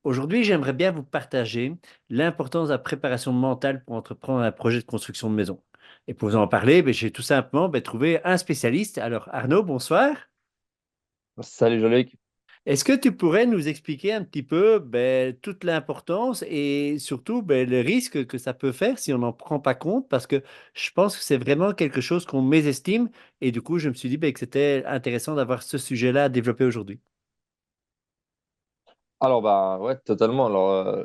Aujourd'hui, j'aimerais bien vous partager l'importance de la préparation mentale pour entreprendre un projet de construction de maison. Et pour vous en parler, j'ai tout simplement trouvé un spécialiste. Alors, Arnaud, bonsoir. Salut Jolique. Est-ce que tu pourrais nous expliquer un petit peu toute l'importance et surtout le risque que ça peut faire si on n'en prend pas compte? Parce que je pense que c'est vraiment quelque chose qu'on mésestime. Et du coup, je me suis dit que c'était intéressant d'avoir ce sujet-là à développer aujourd'hui. Alors bah ouais, totalement. Alors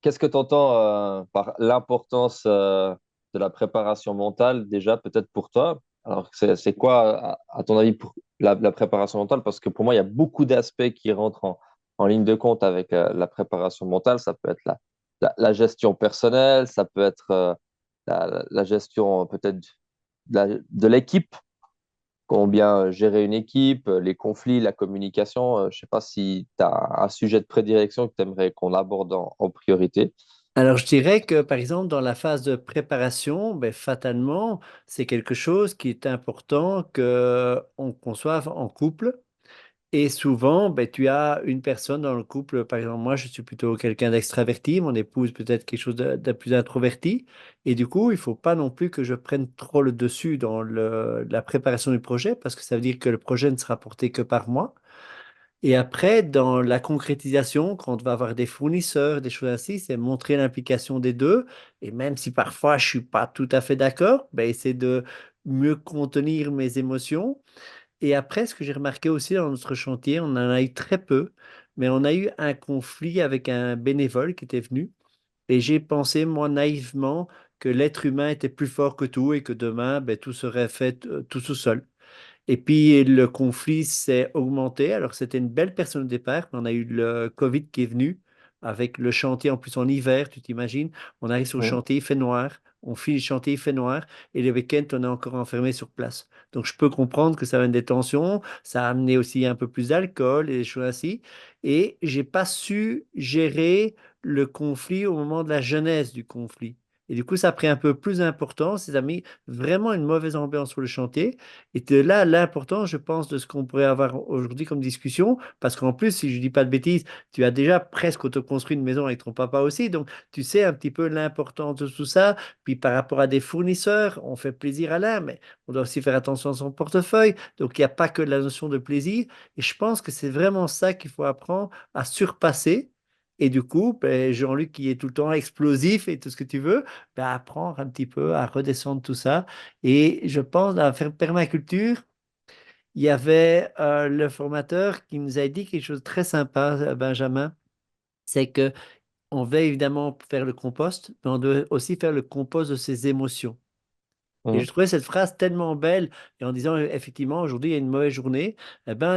qu'est-ce que tu entends par l'importance de la préparation mentale déjà peut-être pour toi? Alors c'est quoi à ton avis pour la préparation mentale? Parce que pour moi, il y a beaucoup d'aspects qui rentrent en ligne de compte avec la préparation mentale. Ça peut être la gestion personnelle, ça peut être la gestion peut-être de l'équipe. Comment bien gérer une équipe, les conflits, la communication. Je ne sais pas si tu as un sujet de prédilection que tu aimerais qu'on aborde en priorité. Alors, je dirais que, par exemple, dans la phase de préparation, fatalement, c'est quelque chose qui est important que on conçoive en couple. Et souvent, tu as une personne dans le couple, par exemple, moi, je suis plutôt quelqu'un d'extraverti, mon épouse peut-être quelque chose de plus introverti. Et du coup, il faut pas non plus que je prenne trop le dessus dans la préparation du projet, parce que ça veut dire que le projet ne sera porté que par moi. Et après, dans la concrétisation, quand on va avoir des fournisseurs, des choses ainsi, c'est montrer l'implication des deux. Et même si parfois je suis pas tout à fait d'accord, essayer de mieux contenir mes émotions. Et après, ce que j'ai remarqué aussi dans notre chantier, on en a eu très peu, mais on a eu un conflit avec un bénévole qui était venu. Et j'ai pensé, moi, naïvement, que l'être humain était plus fort que tout et que demain, tout serait fait tout seul. Et puis le conflit s'est augmenté. Alors c'était une belle personne au départ, mais on a eu le Covid qui est venu avec le chantier en plus en hiver, tu t'imagines. On arrive sur le Mhm. chantier, il fait noir. On finit le chantier, il fait noir. Et le week-end, on est encore enfermé sur place. Donc je peux comprendre que ça amène des tensions. Ça a amené aussi un peu plus d'alcool et des choses ainsi. Et j'ai pas su gérer le conflit au moment de la genèse du conflit. Et du coup, ça a pris un peu plus d'importance. Ça a mis vraiment une mauvaise ambiance sur le chantier. Et de là, l'important, je pense, de ce qu'on pourrait avoir aujourd'hui comme discussion, parce qu'en plus, si je dis pas de bêtises, tu as déjà presque autoconstruit une maison avec ton papa aussi, donc tu sais un petit peu l'importance de tout ça. Puis par rapport à des fournisseurs, on fait plaisir à l'un, mais on doit aussi faire attention à son portefeuille. Donc il n'y a pas que la notion de plaisir. Et je pense que c'est vraiment ça qu'il faut apprendre à surpasser. Et du coup, Jean-Luc qui est tout le temps explosif et tout ce que tu veux, apprendre un petit peu à redescendre tout ça et je pense, dans la permaculture, il y avait le formateur qui nous a dit quelque chose de très sympa, Benjamin, c'est que on veut évidemment faire le compost, mais on doit aussi faire le compost de ses émotions. Et je Mhm. trouvais cette phrase tellement belle, et en disant, effectivement, aujourd'hui, il y a une mauvaise journée,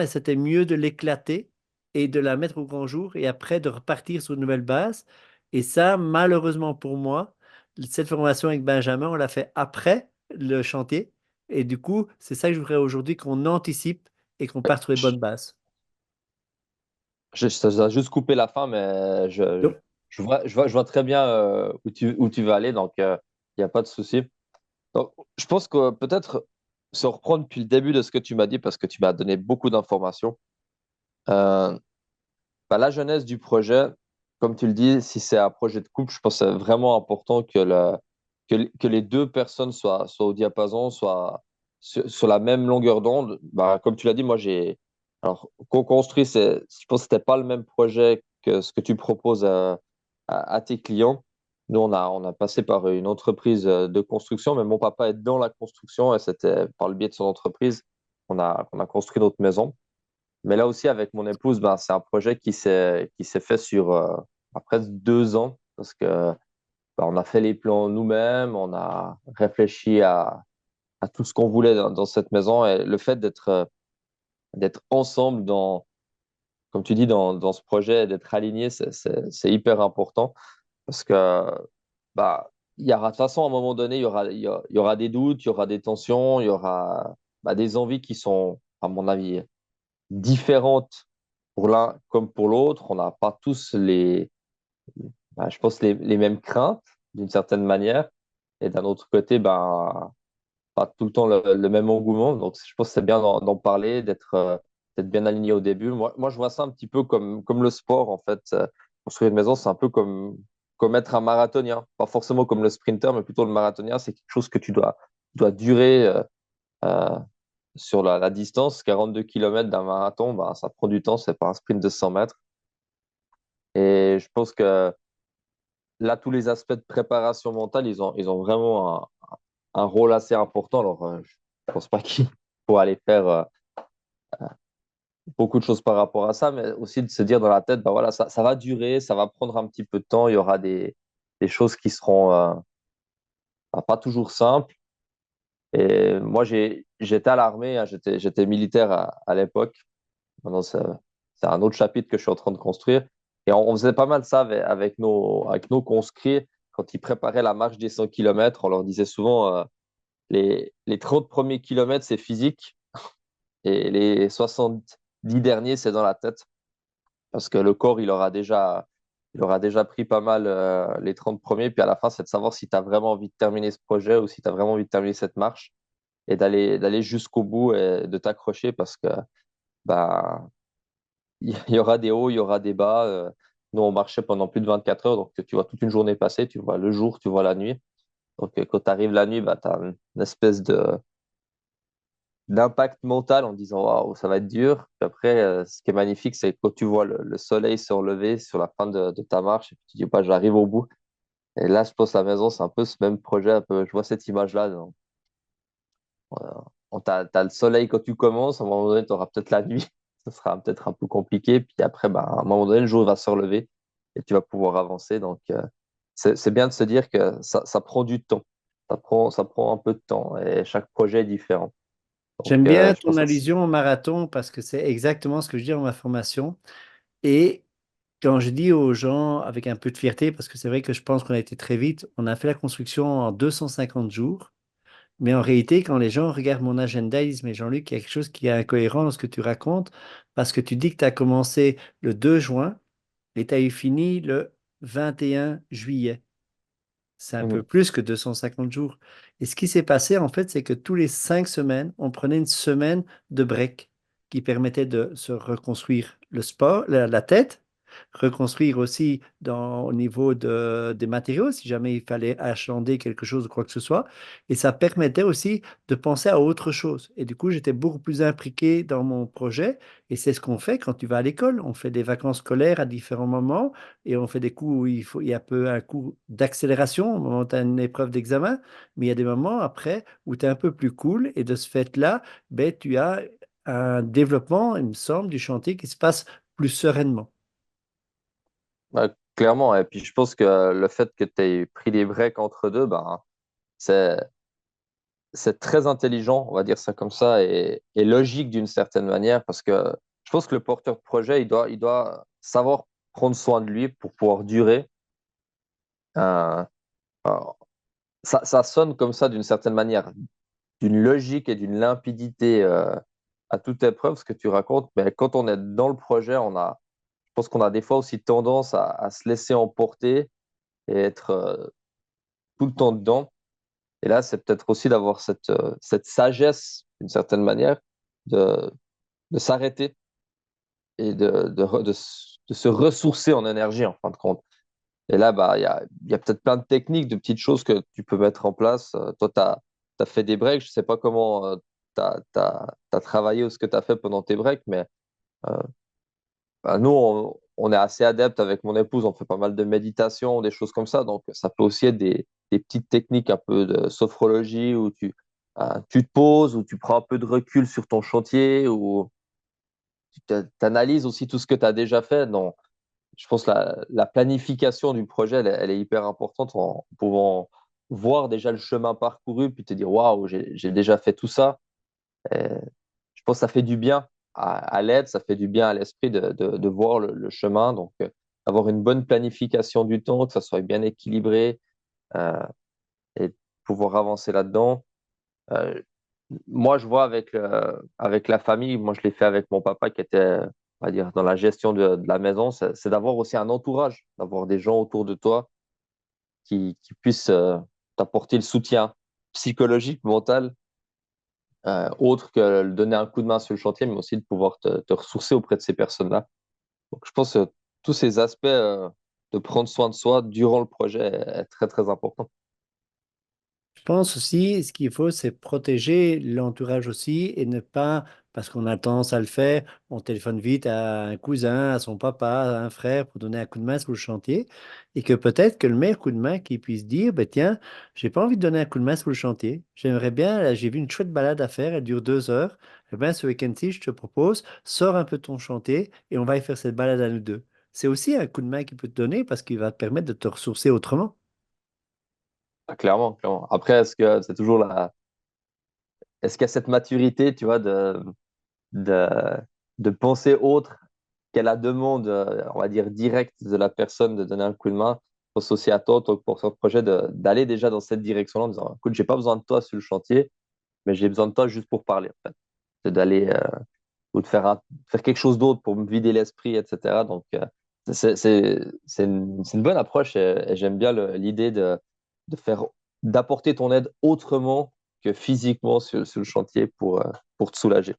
c'était mieux de l'éclater et de la mettre au grand jour, et après de repartir sur une nouvelle base. Et ça, malheureusement pour moi, cette formation avec Benjamin, on l'a fait après le chantier. Et du coup, c'est ça que je voudrais aujourd'hui qu'on anticipe et qu'on parte sur les bonnes Je, bases. ça a juste coupé la fin, mais Donc, je vois très bien où tu veux aller, donc il n'y a pas de souci. Donc, je pense que peut-être se reprendre depuis le début de ce que tu m'as dit, parce que tu m'as donné beaucoup d'informations. Euh, la jeunesse du projet, comme tu le dis, si c'est un projet de couple, je pense que c'est vraiment important que les deux personnes soient au diapason, soient sur la même longueur d'onde. Comme tu l'as dit, moi, alors, co-construit, je pense que c'était pas le même projet que ce que tu proposes à tes clients. Nous, on a passé par une entreprise de construction, mais mon papa est dans la construction et c'était par le biais de son entreprise qu'on a construit notre maison. Mais là aussi, avec mon épouse, c'est un projet qui s'est fait sur presque 2 ans parce que on a fait les plans nous-mêmes, on a réfléchi à tout ce qu'on voulait dans cette maison et le fait d'être ensemble comme tu dis, dans ce projet, d'être alignés, c'est hyper important parce que il y aura, de toute façon, à un moment donné, il y aura des doutes, il y aura des tensions, il y aura des envies qui sont, à mon avis, différentes pour l'un comme pour l'autre. On n'a pas tous je pense, les mêmes craintes d'une certaine manière. Et d'un autre côté, pas tout le temps le même engouement. Donc, je pense que c'est bien d'en parler, d'être bien aligné au début. Moi, je vois ça un petit peu comme le sport, en fait. construire une maison, c'est un peu comme être un marathonien. Pas forcément comme le sprinter, mais plutôt le marathonien. C'est quelque chose que tu dois durer euh, sur la distance. 42 km d'un marathon, bah, ça prend du temps. C'est pas un sprint de 100 mètres. Et je pense que là, tous les aspects de préparation mentale, ils ont vraiment un rôle assez important. Alors, je pense pas qu'il faut aller faire beaucoup de choses par rapport à ça, mais aussi de se dire dans la tête, bah voilà, ça va durer, ça va prendre un petit peu de temps, il y aura des choses qui seront bah, pas toujours simples. Et moi, j'étais à l'armée, hein, j'étais militaire à l'époque. Maintenant, c'est un autre chapitre que je suis en train de construire. Et on faisait pas mal ça avec nos conscrits. Quand ils préparaient la marche des 100 km, on leur disait souvent, les 30 premiers kilomètres, c'est physique, et les 70 derniers, c'est dans la tête. Parce que le corps, il aura déjà pris pas mal les 30 premiers. Puis à la fin, c'est de savoir si tu as vraiment envie de terminer ce projet ou si tu as vraiment envie de terminer cette marche et d'aller jusqu'au bout et de t'accrocher parce que bah, il y aura des hauts, il y aura des bas. Nous, on marchait pendant plus de 24 heures, donc tu vois toute une journée passer, tu vois le jour, tu vois la nuit. Donc quand tu arrives la nuit, bah, tu as une espèce d'impact mental en disant waouh, ça va être dur. Puis après, ce qui est magnifique, c'est quand tu vois le soleil se relever sur la fin de ta marche et puis tu dis bah, j'arrive au bout. Et là, je pense à la maison, c'est un peu ce même projet. Un peu, je vois cette image-là. Donc, t'as le soleil quand tu commences, à un moment donné, tu auras peut-être la nuit. Ça sera peut-être un peu compliqué. Puis après, bah, à un moment donné, le jour va se relever et tu vas pouvoir avancer. Donc, c'est bien de se dire que ça prend du temps. Ça prend un peu de temps et chaque projet est différent. Donc, J'aime bien je ton pense que allusion au marathon parce que c'est exactement ce que je dis dans ma formation. Et quand je dis aux gens avec un peu de fierté, parce que c'est vrai que je pense qu'on a été très vite, on a fait la construction en 250 jours. Mais en réalité, quand les gens regardent mon agenda, ils disent, mais Jean-Luc, il y a quelque chose qui est incohérent dans ce que tu racontes, parce que tu dis que tu as commencé le 2 juin et tu as eu fini le 21 juillet. C'est un peu Mhm. plus que 250 jours. Et ce qui s'est passé, en fait, c'est que tous les 5 semaines, on prenait une semaine de break qui permettait de se reconstruire le sport, la tête, reconstruire aussi au niveau des matériaux, si jamais il fallait achalander quelque chose ou quoi que ce soit. Et ça permettait aussi de penser à autre chose. Et du coup, j'étais beaucoup plus impliqué dans mon projet. Et c'est ce qu'on fait quand tu vas à l'école. On fait des vacances scolaires à différents moments et on fait des coups où il y a un peu un coup d'accélération au moment où tu as une épreuve d'examen, mais il y a des moments après où tu es un peu plus cool et de ce fait-là, ben, tu as un développement, il me semble, du chantier qui se passe plus sereinement. Ouais, clairement. Et puis, je pense que le fait que tu aies pris des breaks entre deux, ben, c'est, c'est très intelligent, on va dire ça comme ça, et logique d'une certaine manière, parce que je pense que le porteur de projet, il doit savoir prendre soin de lui pour pouvoir durer. Euh, alors, ça sonne comme ça d'une certaine manière, d'une logique et d'une limpidité à toute épreuve, ce que tu racontes, mais quand on est dans le projet, je pense qu'on a des fois aussi tendance à se laisser emporter et être tout le temps dedans. Et là, c'est peut-être aussi d'avoir cette sagesse, d'une certaine manière, de, de s'arrêter et de se ressourcer en énergie, en fin de compte. Et là, bah, il y a peut-être plein de techniques, de petites choses que tu peux mettre en place. Toi, tu as fait des breaks. Je sais pas comment tu as travaillé ou ce que tu as fait pendant tes breaks, mais euh, bah, nous, on est assez adeptes avec mon épouse. On fait pas mal de méditation, des choses comme ça. Donc, ça peut aussi être des petites techniques un peu de sophrologie où tu te poses, où tu prends un peu de recul sur ton chantier, où tu analyses aussi tout ce que tu as déjà fait. Donc, je pense que la planification du projet, elle est hyper importante en pouvant voir déjà le chemin parcouru, puis te dire, waouh, j'ai déjà fait tout ça. Et je pense que ça fait du bien à l'aide, ça fait du bien à l'esprit de voir le chemin. Donc, avoir une bonne planification du temps, que ça soit bien équilibré euh, et pouvoir avancer là-dedans. Euh, Moi, je vois avec la famille, moi, je l'ai fait avec mon papa qui était, on va dire, dans la gestion de la maison, c'est d'avoir aussi un entourage, d'avoir des gens autour de toi qui puissent t'apporter le soutien psychologique, mental, autre que de donner un coup de main sur le chantier, mais aussi de pouvoir te ressourcer auprès de ces personnes-là. Donc, je pense que tous ces aspects de prendre soin de soi durant le projet est très, très important. Je pense aussi, ce qu'il faut, c'est protéger l'entourage aussi et ne pas, parce qu'on a tendance à le faire, on téléphone vite à un cousin, à son papa, à un frère pour donner un coup de main sur le chantier. Et que peut-être que le meilleur coup de main qu'il puisse dire, ben tiens, j'ai pas envie de donner un coup de main sur le chantier. J'aimerais bien, là, j'ai vu une chouette balade à faire, elle dure 2 heures. Eh bien, ce week-end-ci, je te propose, sors un peu ton chantier et on va y faire cette balade à nous deux. C'est aussi un coup de main qu'il peut te donner parce qu'il va te permettre de te ressourcer autrement. Ah, clairement, clairement. Après, est-ce que c'est toujours est-ce qu'il y a cette maturité, tu vois, de, de penser autre qu'à la demande, on va dire, directe de la personne de donner un coup de main, associé à toi, toi, pour ce projet, d'aller déjà dans cette direction-là en disant, écoute, j'ai pas besoin de toi sur le chantier, mais j'ai besoin de toi juste pour parler, en fait. C'est d'aller, ou de faire, faire quelque chose d'autre pour me vider l'esprit, etc. Donc, c'est une bonne approche et j'aime bien l'idée de faire, d'apporter ton aide autrement que physiquement sur le chantier pour te soulager.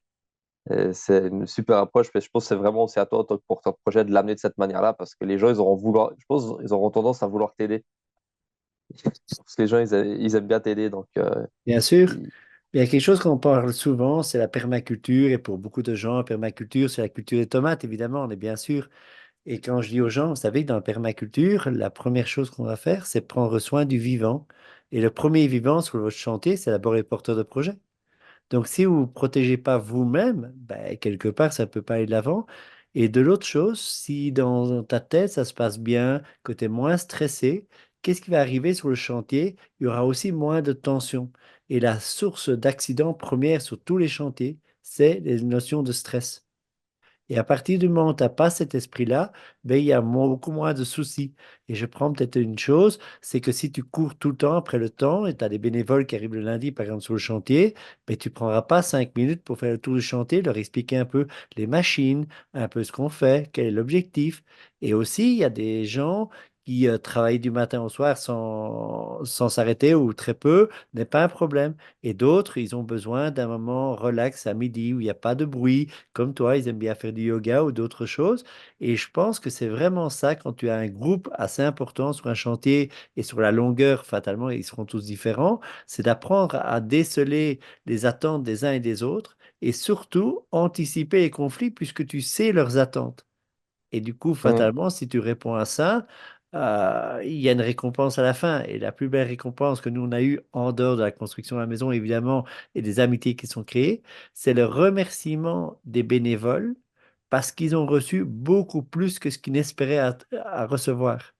Et c'est une super approche, mais je pense que c'est vraiment aussi à toi, toi, pour ton projet, de l'amener de cette manière-là, parce que les gens, je pense, ils auront tendance à vouloir t'aider. Parce que les gens, ils aiment bien t'aider, donc Bien sûr. ils- Il y a quelque chose qu'on parle souvent, c'est la permaculture. Et pour beaucoup de gens, la permaculture, c'est la culture des tomates, évidemment, on est bien sûr. Et quand je dis aux gens, vous savez que dans la permaculture, la première chose qu'on va faire, c'est prendre soin du vivant. Et le premier vivant sur votre chantier, c'est d'abord les porteurs de projet. Donc, si vous ne protégez pas vous-même, ben, quelque part, ça ne peut pas aller de l'avant. Et de l'autre chose, si dans ta tête, ça se passe bien, que tu es moins stressé, qu'est-ce qui va arriver sur le chantier? Il y aura aussi moins de tension. Et la source d'accident première sur tous les chantiers, c'est les notions de stress. Et à partir du moment où tu n'as pas cet esprit-là, ben, il y a beaucoup moins de soucis. Et je prends peut-être une chose, c'est que si tu cours tout le temps après le temps, et tu as des bénévoles qui arrivent le lundi, par exemple, sur le chantier, ben, tu ne prendras pas 5 minutes pour faire le tour du chantier, leur expliquer un peu les machines, un peu ce qu'on fait, quel est l'objectif. Et aussi, il y a des gens qui travaillent du matin au soir sans s'arrêter ou très peu, n'est pas un problème. Et d'autres, ils ont besoin d'un moment relax à midi où il n'y a pas de bruit comme toi, ils aiment bien faire du yoga ou d'autres choses. Et je pense que c'est vraiment ça quand tu as un groupe assez important sur un chantier et sur la longueur, fatalement, ils seront tous différents, c'est d'apprendre à déceler les attentes des uns et des autres et surtout anticiper les conflits puisque tu sais leurs attentes. Et du coup, Mm. fatalement, si tu réponds à ça, il y a une récompense à la fin. Et la plus belle récompense que nous, on a eue en dehors de la construction de la maison, évidemment, et des amitiés qui sont créées, c'est le remerciement des bénévoles parce qu'ils ont reçu beaucoup plus que ce qu'ils n'espéraient à recevoir.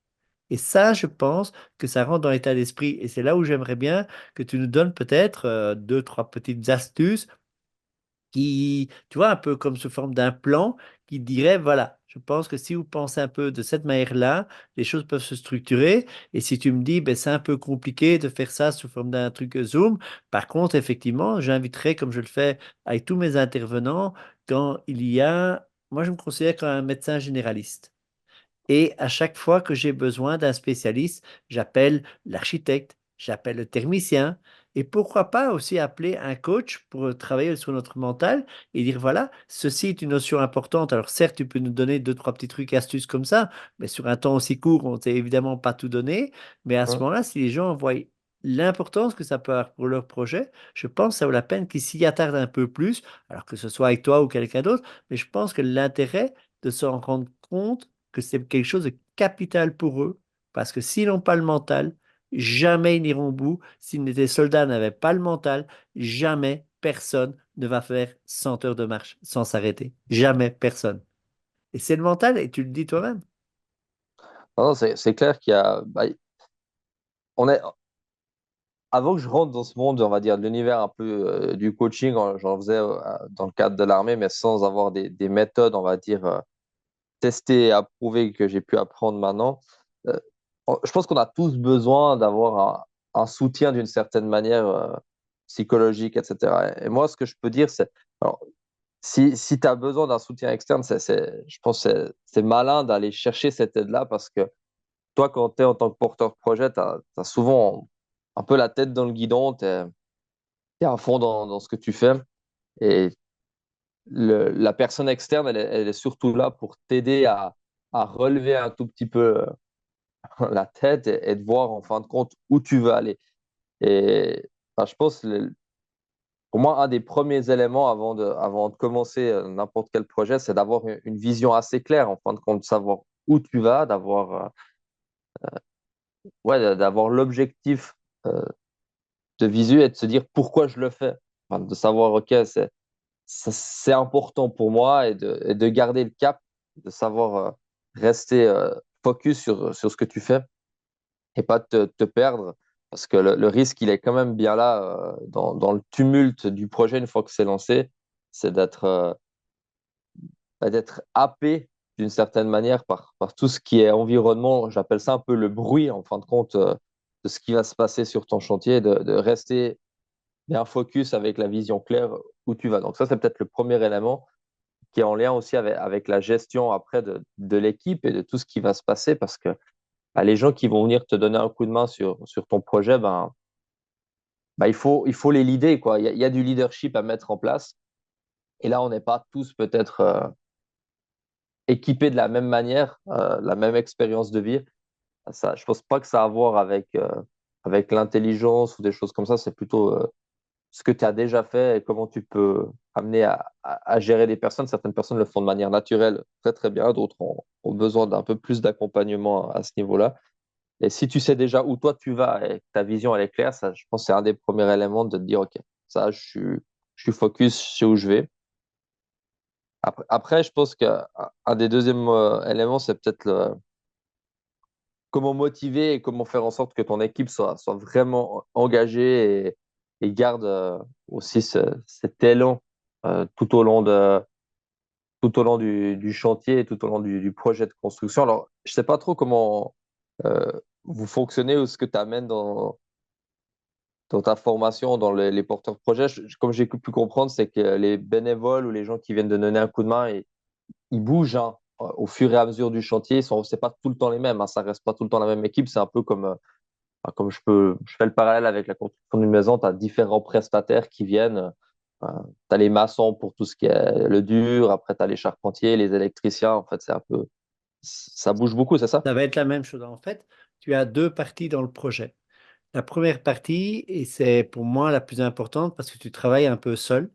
Et ça, je pense que ça rentre dans l'état d'esprit. Et c'est là où j'aimerais bien que tu nous donnes peut-être deux, trois petites astuces qui, tu vois, un peu comme sous forme d'un plan qui dirait, voilà, je pense que si vous pensez un peu de cette manière-là, les choses peuvent se structurer. Et si tu me dis, ben, c'est un peu compliqué de faire ça sous forme d'un truc Zoom, par contre, effectivement, j'inviterai, comme je le fais avec tous mes intervenants, quand il y a, moi, je me considère comme un médecin généraliste. Et à chaque fois que j'ai besoin d'un spécialiste, j'appelle l'architecte, j'appelle le thermicien. Et pourquoi pas aussi appeler un coach pour travailler sur notre mental et dire, voilà, ceci est une notion importante. Alors certes, tu peux nous donner deux, trois petits trucs, astuces comme ça, mais sur un temps aussi court, on ne sait évidemment pas tout donner. Mais à ce Mm. moment-là, si les gens voient l'importance que ça peut avoir pour leur projet, je pense que ça vaut la peine qu'ils s'y attardent un peu plus, alors que ce soit avec toi ou quelqu'un d'autre. Mais je pense que l'intérêt de s'en rendre compte, que c'est quelque chose de capital pour eux, parce que s'ils n'ont pas le mental, jamais ils n'iront au bout. Si des soldats n'avaient pas le mental, jamais personne ne va faire 100 heures de marche sans s'arrêter. Jamais personne. Et c'est le mental, et tu le dis toi-même. Non, non, c'est clair qu'il y a, bah, on est, avant que je rentre dans ce monde, on va dire, de l'univers un peu du coaching, j'en faisais dans le cadre de l'armée, mais sans avoir des méthodes, on va dire, testées et approuvées que j'ai pu apprendre maintenant. Euh, je pense qu'on a tous besoin d'avoir un soutien d'une certaine manière psychologique, etc. Et moi, ce que je peux dire, c'est, alors, si tu as besoin d'un soutien externe, je pense que c'est malin d'aller chercher cette aide-là parce que toi, quand tu es en tant que porteur de projet, tu as souvent un peu la tête dans le guidon, tu es à fond dans ce que tu fais. Et la personne externe, elle est surtout là pour t'aider à relever un tout petit peu la tête et de voir en fin de compte où tu veux aller. Et enfin, je pense, pour moi, un des premiers éléments avant de commencer n'importe quel projet, c'est d'avoir une vision assez claire, en fin de compte, de savoir où tu vas, d'avoir l'objectif euh, de visu et de se dire pourquoi je le fais. Enfin, de savoir, OK, c'est important pour moi et de garder le cap, de savoir rester focus sur ce que tu fais et pas te perdre. Parce que le risque, il est quand même bien là dans le tumulte du projet une fois que c'est lancé, c'est d'être happé d'une certaine manière par tout ce qui est environnement. J'appelle ça un peu le bruit, en fin de compte, de ce qui va se passer sur ton chantier, de rester bien focus avec la vision claire où tu vas. Donc ça, c'est peut-être le premier élément qui est en lien aussi avec la gestion après de l'équipe et de tout ce qui va se passer parce que bah, les gens qui vont venir te donner un coup de main sur ton projet, il faut les leader, quoi. Il y a du leadership à mettre en place. Et là, on n'est pas tous peut-être équipés de la même manière, la même expérience de vie. Ça, je pense pas que ça a à voir avec l'intelligence ou des choses comme ça. C'est plutôt ce que tu as déjà fait et comment tu peux amener à gérer des personnes. Certaines personnes le font de manière naturelle, très très bien. D'autres ont besoin d'un peu plus d'accompagnement à ce niveau-là. Et si tu sais déjà où toi tu vas et que ta vision elle est claire, ça, je pense que c'est un des premiers éléments de te dire, OK, ça, je suis focus sur où je vais. Après, je pense qu'un un des deuxièmes éléments, c'est peut-être comment motiver et comment faire en sorte que ton équipe soit vraiment engagée et garde aussi cet élan tout au long tout au long du chantier et tout au long du projet de construction. Alors, je sais pas trop comment vous fonctionnez ou ce que tu amènes dans ta formation, dans les porteurs de projets. Comme j'ai pu comprendre, c'est que les bénévoles ou les gens qui viennent de donner un coup de main, ils bougent hein, au fur et à mesure du chantier. C'est pas tout le temps les mêmes, hein, ça reste pas tout le temps la même équipe. C'est un peu comme, comme je fais le parallèle avec la construction d'une maison. Tu as différents prestataires qui viennent. Tu as les maçons pour tout ce qui est le dur. Après, tu as les charpentiers, les électriciens. En fait, c'est un peu, ça bouge beaucoup, c'est ça? Ça va être la même chose. En fait, tu as deux parties dans le projet. La première partie, et c'est pour moi la plus importante parce que tu travailles un peu seul,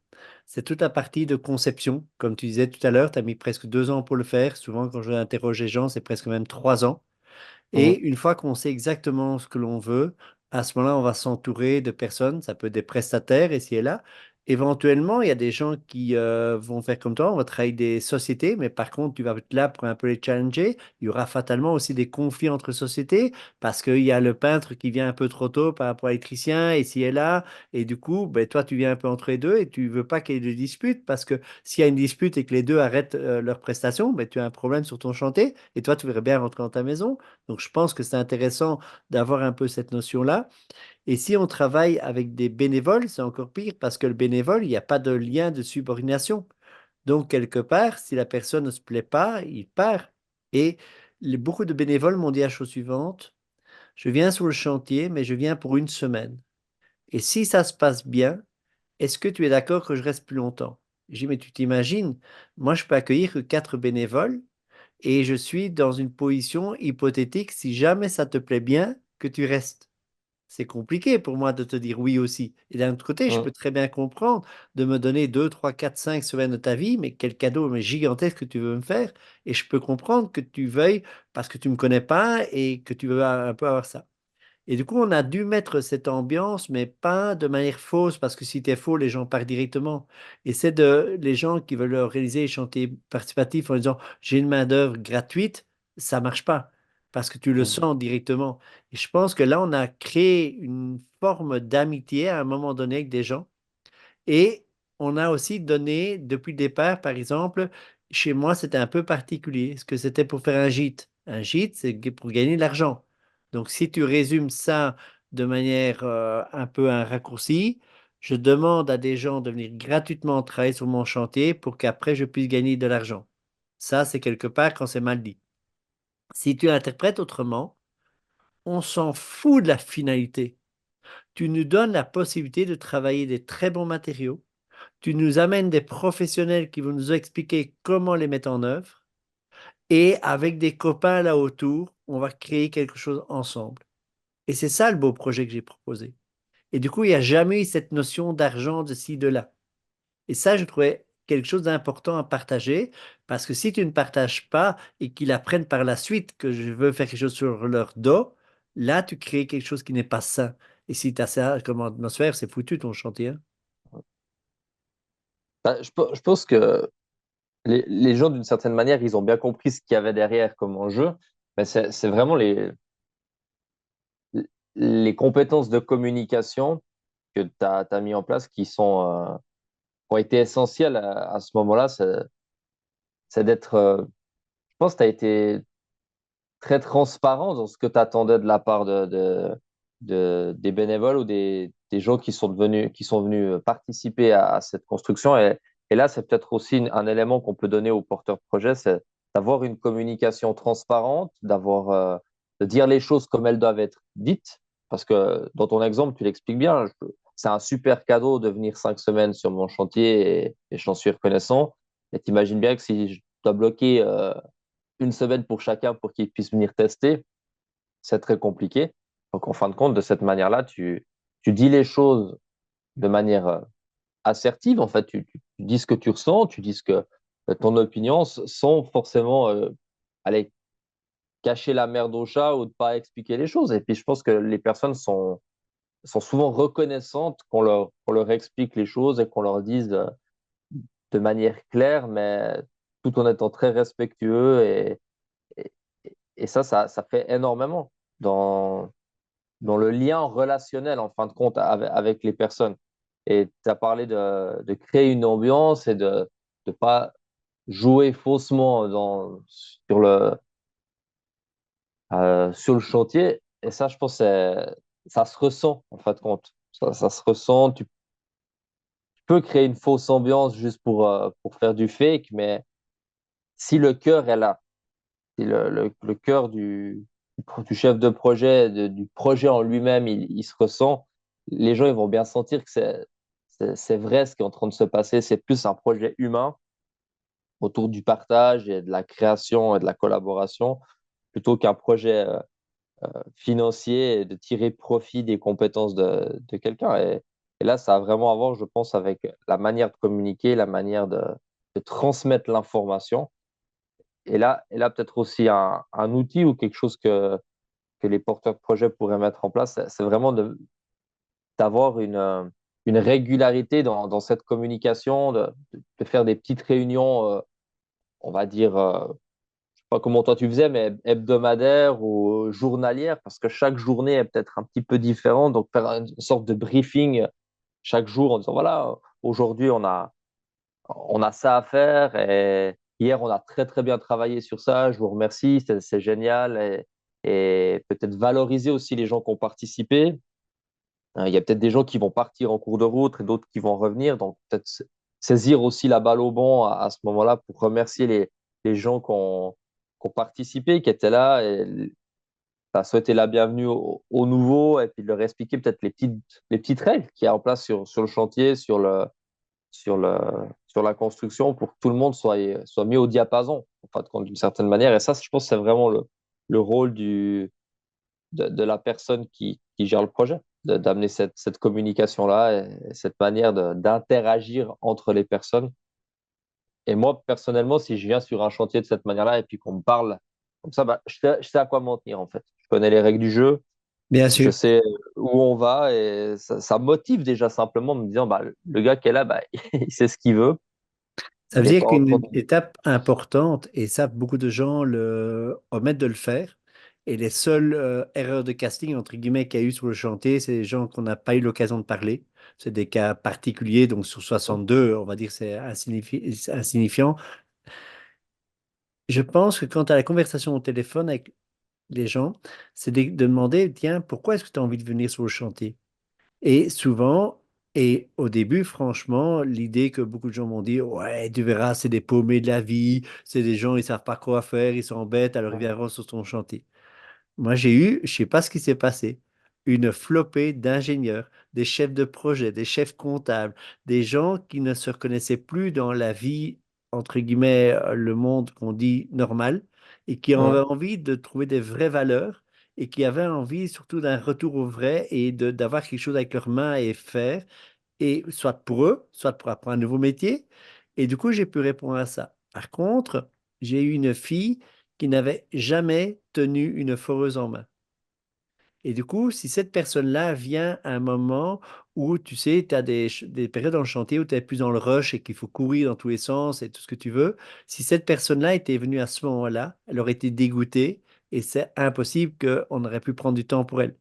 c'est toute la partie de conception. Comme tu disais tout à l'heure, tu as mis presque 2 ans pour le faire. Souvent, quand je vais interroger les gens, c'est presque même 3 ans. Et Mhm. une fois qu'on sait exactement ce que l'on veut, à ce moment-là, on va s'entourer de personnes, ça peut être des prestataires ici et là. Éventuellement, il y a des gens qui vont faire comme toi, on va travailler avec des sociétés, mais par contre, tu vas être là pour un peu les challenger. Il y aura fatalement aussi des conflits entre sociétés parce qu'il y a le peintre qui vient un peu trop tôt par rapport à l'électricien ici et là. Et du coup, ben, toi, tu viens un peu entre les deux et tu veux pas qu'il y ait de dispute parce que s'il y a une dispute et que les deux arrêtent leur prestation, ben, tu as un problème sur ton chantier et toi, tu voudrais bien rentrer dans ta maison. Donc, je pense que c'est intéressant d'avoir un peu cette notion-là. Et si on travaille avec des bénévoles, c'est encore pire parce que le bénévole, il n'y a pas de lien de subordination. Donc, quelque part, si la personne ne se plaît pas, il part. Et beaucoup de bénévoles m'ont dit la chose suivante, je viens sur le chantier, mais je viens pour une semaine. Et si ça se passe bien, est-ce que tu es d'accord que je reste plus longtemps? J'ai dit, mais tu t'imagines, moi, je peux accueillir que 4 bénévoles et je suis dans une position hypothétique, si jamais ça te plaît bien, que tu restes. C'est compliqué pour moi de te dire oui aussi. Et d'un autre côté, je peux Mhm. très bien comprendre de me donner 2, 3, 4, 5 semaines de ta vie, mais quel cadeau mais gigantesque que tu veux me faire. Et je peux comprendre que tu veuilles, parce que tu ne me connais pas et que tu veux un peu avoir ça. Et du coup, on a dû mettre cette ambiance, mais pas de manière fausse, parce que si tu es faux, les gens partent directement. Et c'est de les gens qui veulent réaliser les chantiers participatifs en disant j'ai une main-d'œuvre gratuite, ça marche pas, parce que tu le Mhm. sens directement. Et je pense que là, on a créé une forme d'amitié à un moment donné avec des gens. Et on a aussi donné, depuis le départ, par exemple, chez moi, c'était un peu particulier, parce que c'était pour faire un gîte. Un gîte, c'est pour gagner de l'argent. Donc, si tu résumes ça de manière un peu un raccourci, je demande à des gens de venir gratuitement travailler sur mon chantier pour qu'après, je puisse gagner de l'argent. Ça, c'est quelque part quand c'est mal dit. Si tu l'interprètes autrement, on s'en fout de la finalité. Tu nous donnes la possibilité de travailler des très bons matériaux. Tu nous amènes des professionnels qui vont nous expliquer comment les mettre en œuvre. et avec des copains là autour, on va créer quelque chose ensemble. Et c'est ça le beau projet que j'ai proposé. Et du coup, il n'y a jamais eu cette notion d'argent de ci, de là. Et ça, je trouvais quelque chose d'important à partager, parce que si tu ne partages pas et qu'ils apprennent par la suite que je veux faire quelque chose sur leur dos, là, tu crées quelque chose qui n'est pas sain. Et si tu as ça comme atmosphère, c'est foutu ton chantier, hein. Bah, je pense que les gens, d'une certaine manière, ils ont bien compris ce qu'il y avait derrière comme enjeu, mais c'est vraiment les compétences de communication que tu as, mis en place qui ont été essentielles à ce moment-là. C'est d'être, je pense que tu as été très transparent dans ce que tu attendais de la part des bénévoles ou des gens qui sont venus participer à cette construction. Et là, c'est peut-être aussi un élément qu'on peut donner aux porteurs de projet, c'est d'avoir une communication transparente, de dire les choses comme elles doivent être dites. Parce que dans ton exemple, tu l'expliques bien, c'est un super cadeau de venir 5 semaines sur mon chantier et j'en suis reconnaissant. Et t'imagines bien que si je dois bloquer une semaine pour chacun pour qu'ils puissent venir tester, c'est très compliqué. Donc, en fin de compte, de cette manière-là, tu dis les choses de manière assertive. En fait, tu dis ce que tu ressens, tu dis ce que ton opinion, sans forcément aller cacher la merde au chat ou de pas expliquer les choses. Et puis, je pense que les personnes sont souvent reconnaissantes qu'on leur explique les choses et qu'on leur dise de manière claire, mais tout en étant très respectueux et, et ça fait énormément dans le lien relationnel, en fin de compte, avec les personnes. Et tu as parlé de créer une ambiance et de ne pas jouer faussement sur le chantier. Et ça, je pense, ça se ressent, en fin de compte. Ça se ressent. Tu peux créer une fausse ambiance juste pour faire du fake, mais si le cœur est là, si le cœur du chef de projet, du projet en lui-même, il se ressent, les gens ils vont bien sentir que c'est vrai ce qui est en train de se passer. C'est plus un projet humain autour du partage et de la création et de la collaboration, plutôt qu'un projet financier et de tirer profit des compétences de quelqu'un. Et là, ça a vraiment à voir, je pense, avec la manière de communiquer, la manière de transmettre l'information. Et là peut-être aussi un outil ou quelque chose que les porteurs de projets pourraient mettre en place, c'est vraiment d'avoir une régularité dans cette communication, de faire des petites réunions, on va dire, je sais pas comment toi tu faisais, mais hebdomadaires ou journalières, parce que chaque journée est peut-être un petit peu différente. Donc, faire une sorte de briefing chaque jour en disant, voilà, aujourd'hui, on a ça à faire et hier, on a très, très bien travaillé sur ça. Je vous remercie, c'est génial. Et peut-être valoriser aussi les gens qui ont participé. Il y a peut-être des gens qui vont partir en cours de route et d'autres qui vont revenir. Donc, peut-être saisir aussi la balle au bon à ce moment-là pour remercier les gens qui ont participé, qui étaient là et souhaiter la bienvenue aux nouveaux et puis de leur expliquer peut-être les petites règles qu'il y a en place sur le chantier, sur le, sur la construction pour que tout le monde soit mis au diapason, en fin de compte, d'une certaine manière. Et ça, je pense que c'est vraiment le rôle de la personne qui gère le projet, d'amener cette communication-là et cette manière d'interagir entre les personnes. Et moi, personnellement, si je viens sur un chantier de cette manière-là et puis qu'on me parle comme ça, bah, je sais à quoi m'en tenir, en fait. Je connais les règles du jeu, Bien je sûr. sais où on va et ça motive déjà simplement de me disant, bah, le gars qui est là, bah, il sait ce qu'il veut. Ça Il veut n'est dire pas en train qu'une de... étape importante, et ça, beaucoup de gens le omettent de le faire, et les seules erreurs de casting, entre guillemets, qu'il y a eu sur le chantier, c'est des gens qu'on n'a pas eu l'occasion de parler. C'est des cas particuliers, donc sur 62, on va dire que c'est insignifiant. Je pense que quand tu as la conversation au téléphone avec les gens, c'est de demander, tiens, pourquoi est-ce que tu as envie de venir sur le chantier? Et souvent, et au début, franchement, l'idée que beaucoup de gens m'ont dit, ouais, tu verras, c'est des paumés de la vie, c'est des gens, ils savent pas quoi faire, ils s'embêtent, alors ils viendront sur ton chantier. Moi, j'ai eu, je sais pas ce qui s'est passé, une flopée d'ingénieurs, des chefs de projet, des chefs comptables, des gens qui ne se reconnaissaient plus dans la vie, entre guillemets, le monde qu'on dit normal, et qui avait Mhm. envie de trouver des vraies valeurs et qui avait envie surtout d'un retour au vrai et d'avoir quelque chose avec leurs mains et faire, et soit pour eux, soit pour apprendre un nouveau métier. Et du coup, j'ai pu répondre à ça. Par contre, j'ai eu une fille qui n'avait jamais tenu une foreuse en main. Et du coup, si cette personne-là vient à un moment où, tu sais, tu as des périodes dans le chantier où tu es plus dans le rush et qu'il faut courir dans tous les sens et tout ce que tu veux, si cette personne-là était venue à ce moment-là, elle aurait été dégoûtée et c'est impossible qu'on aurait pu prendre du temps pour elle.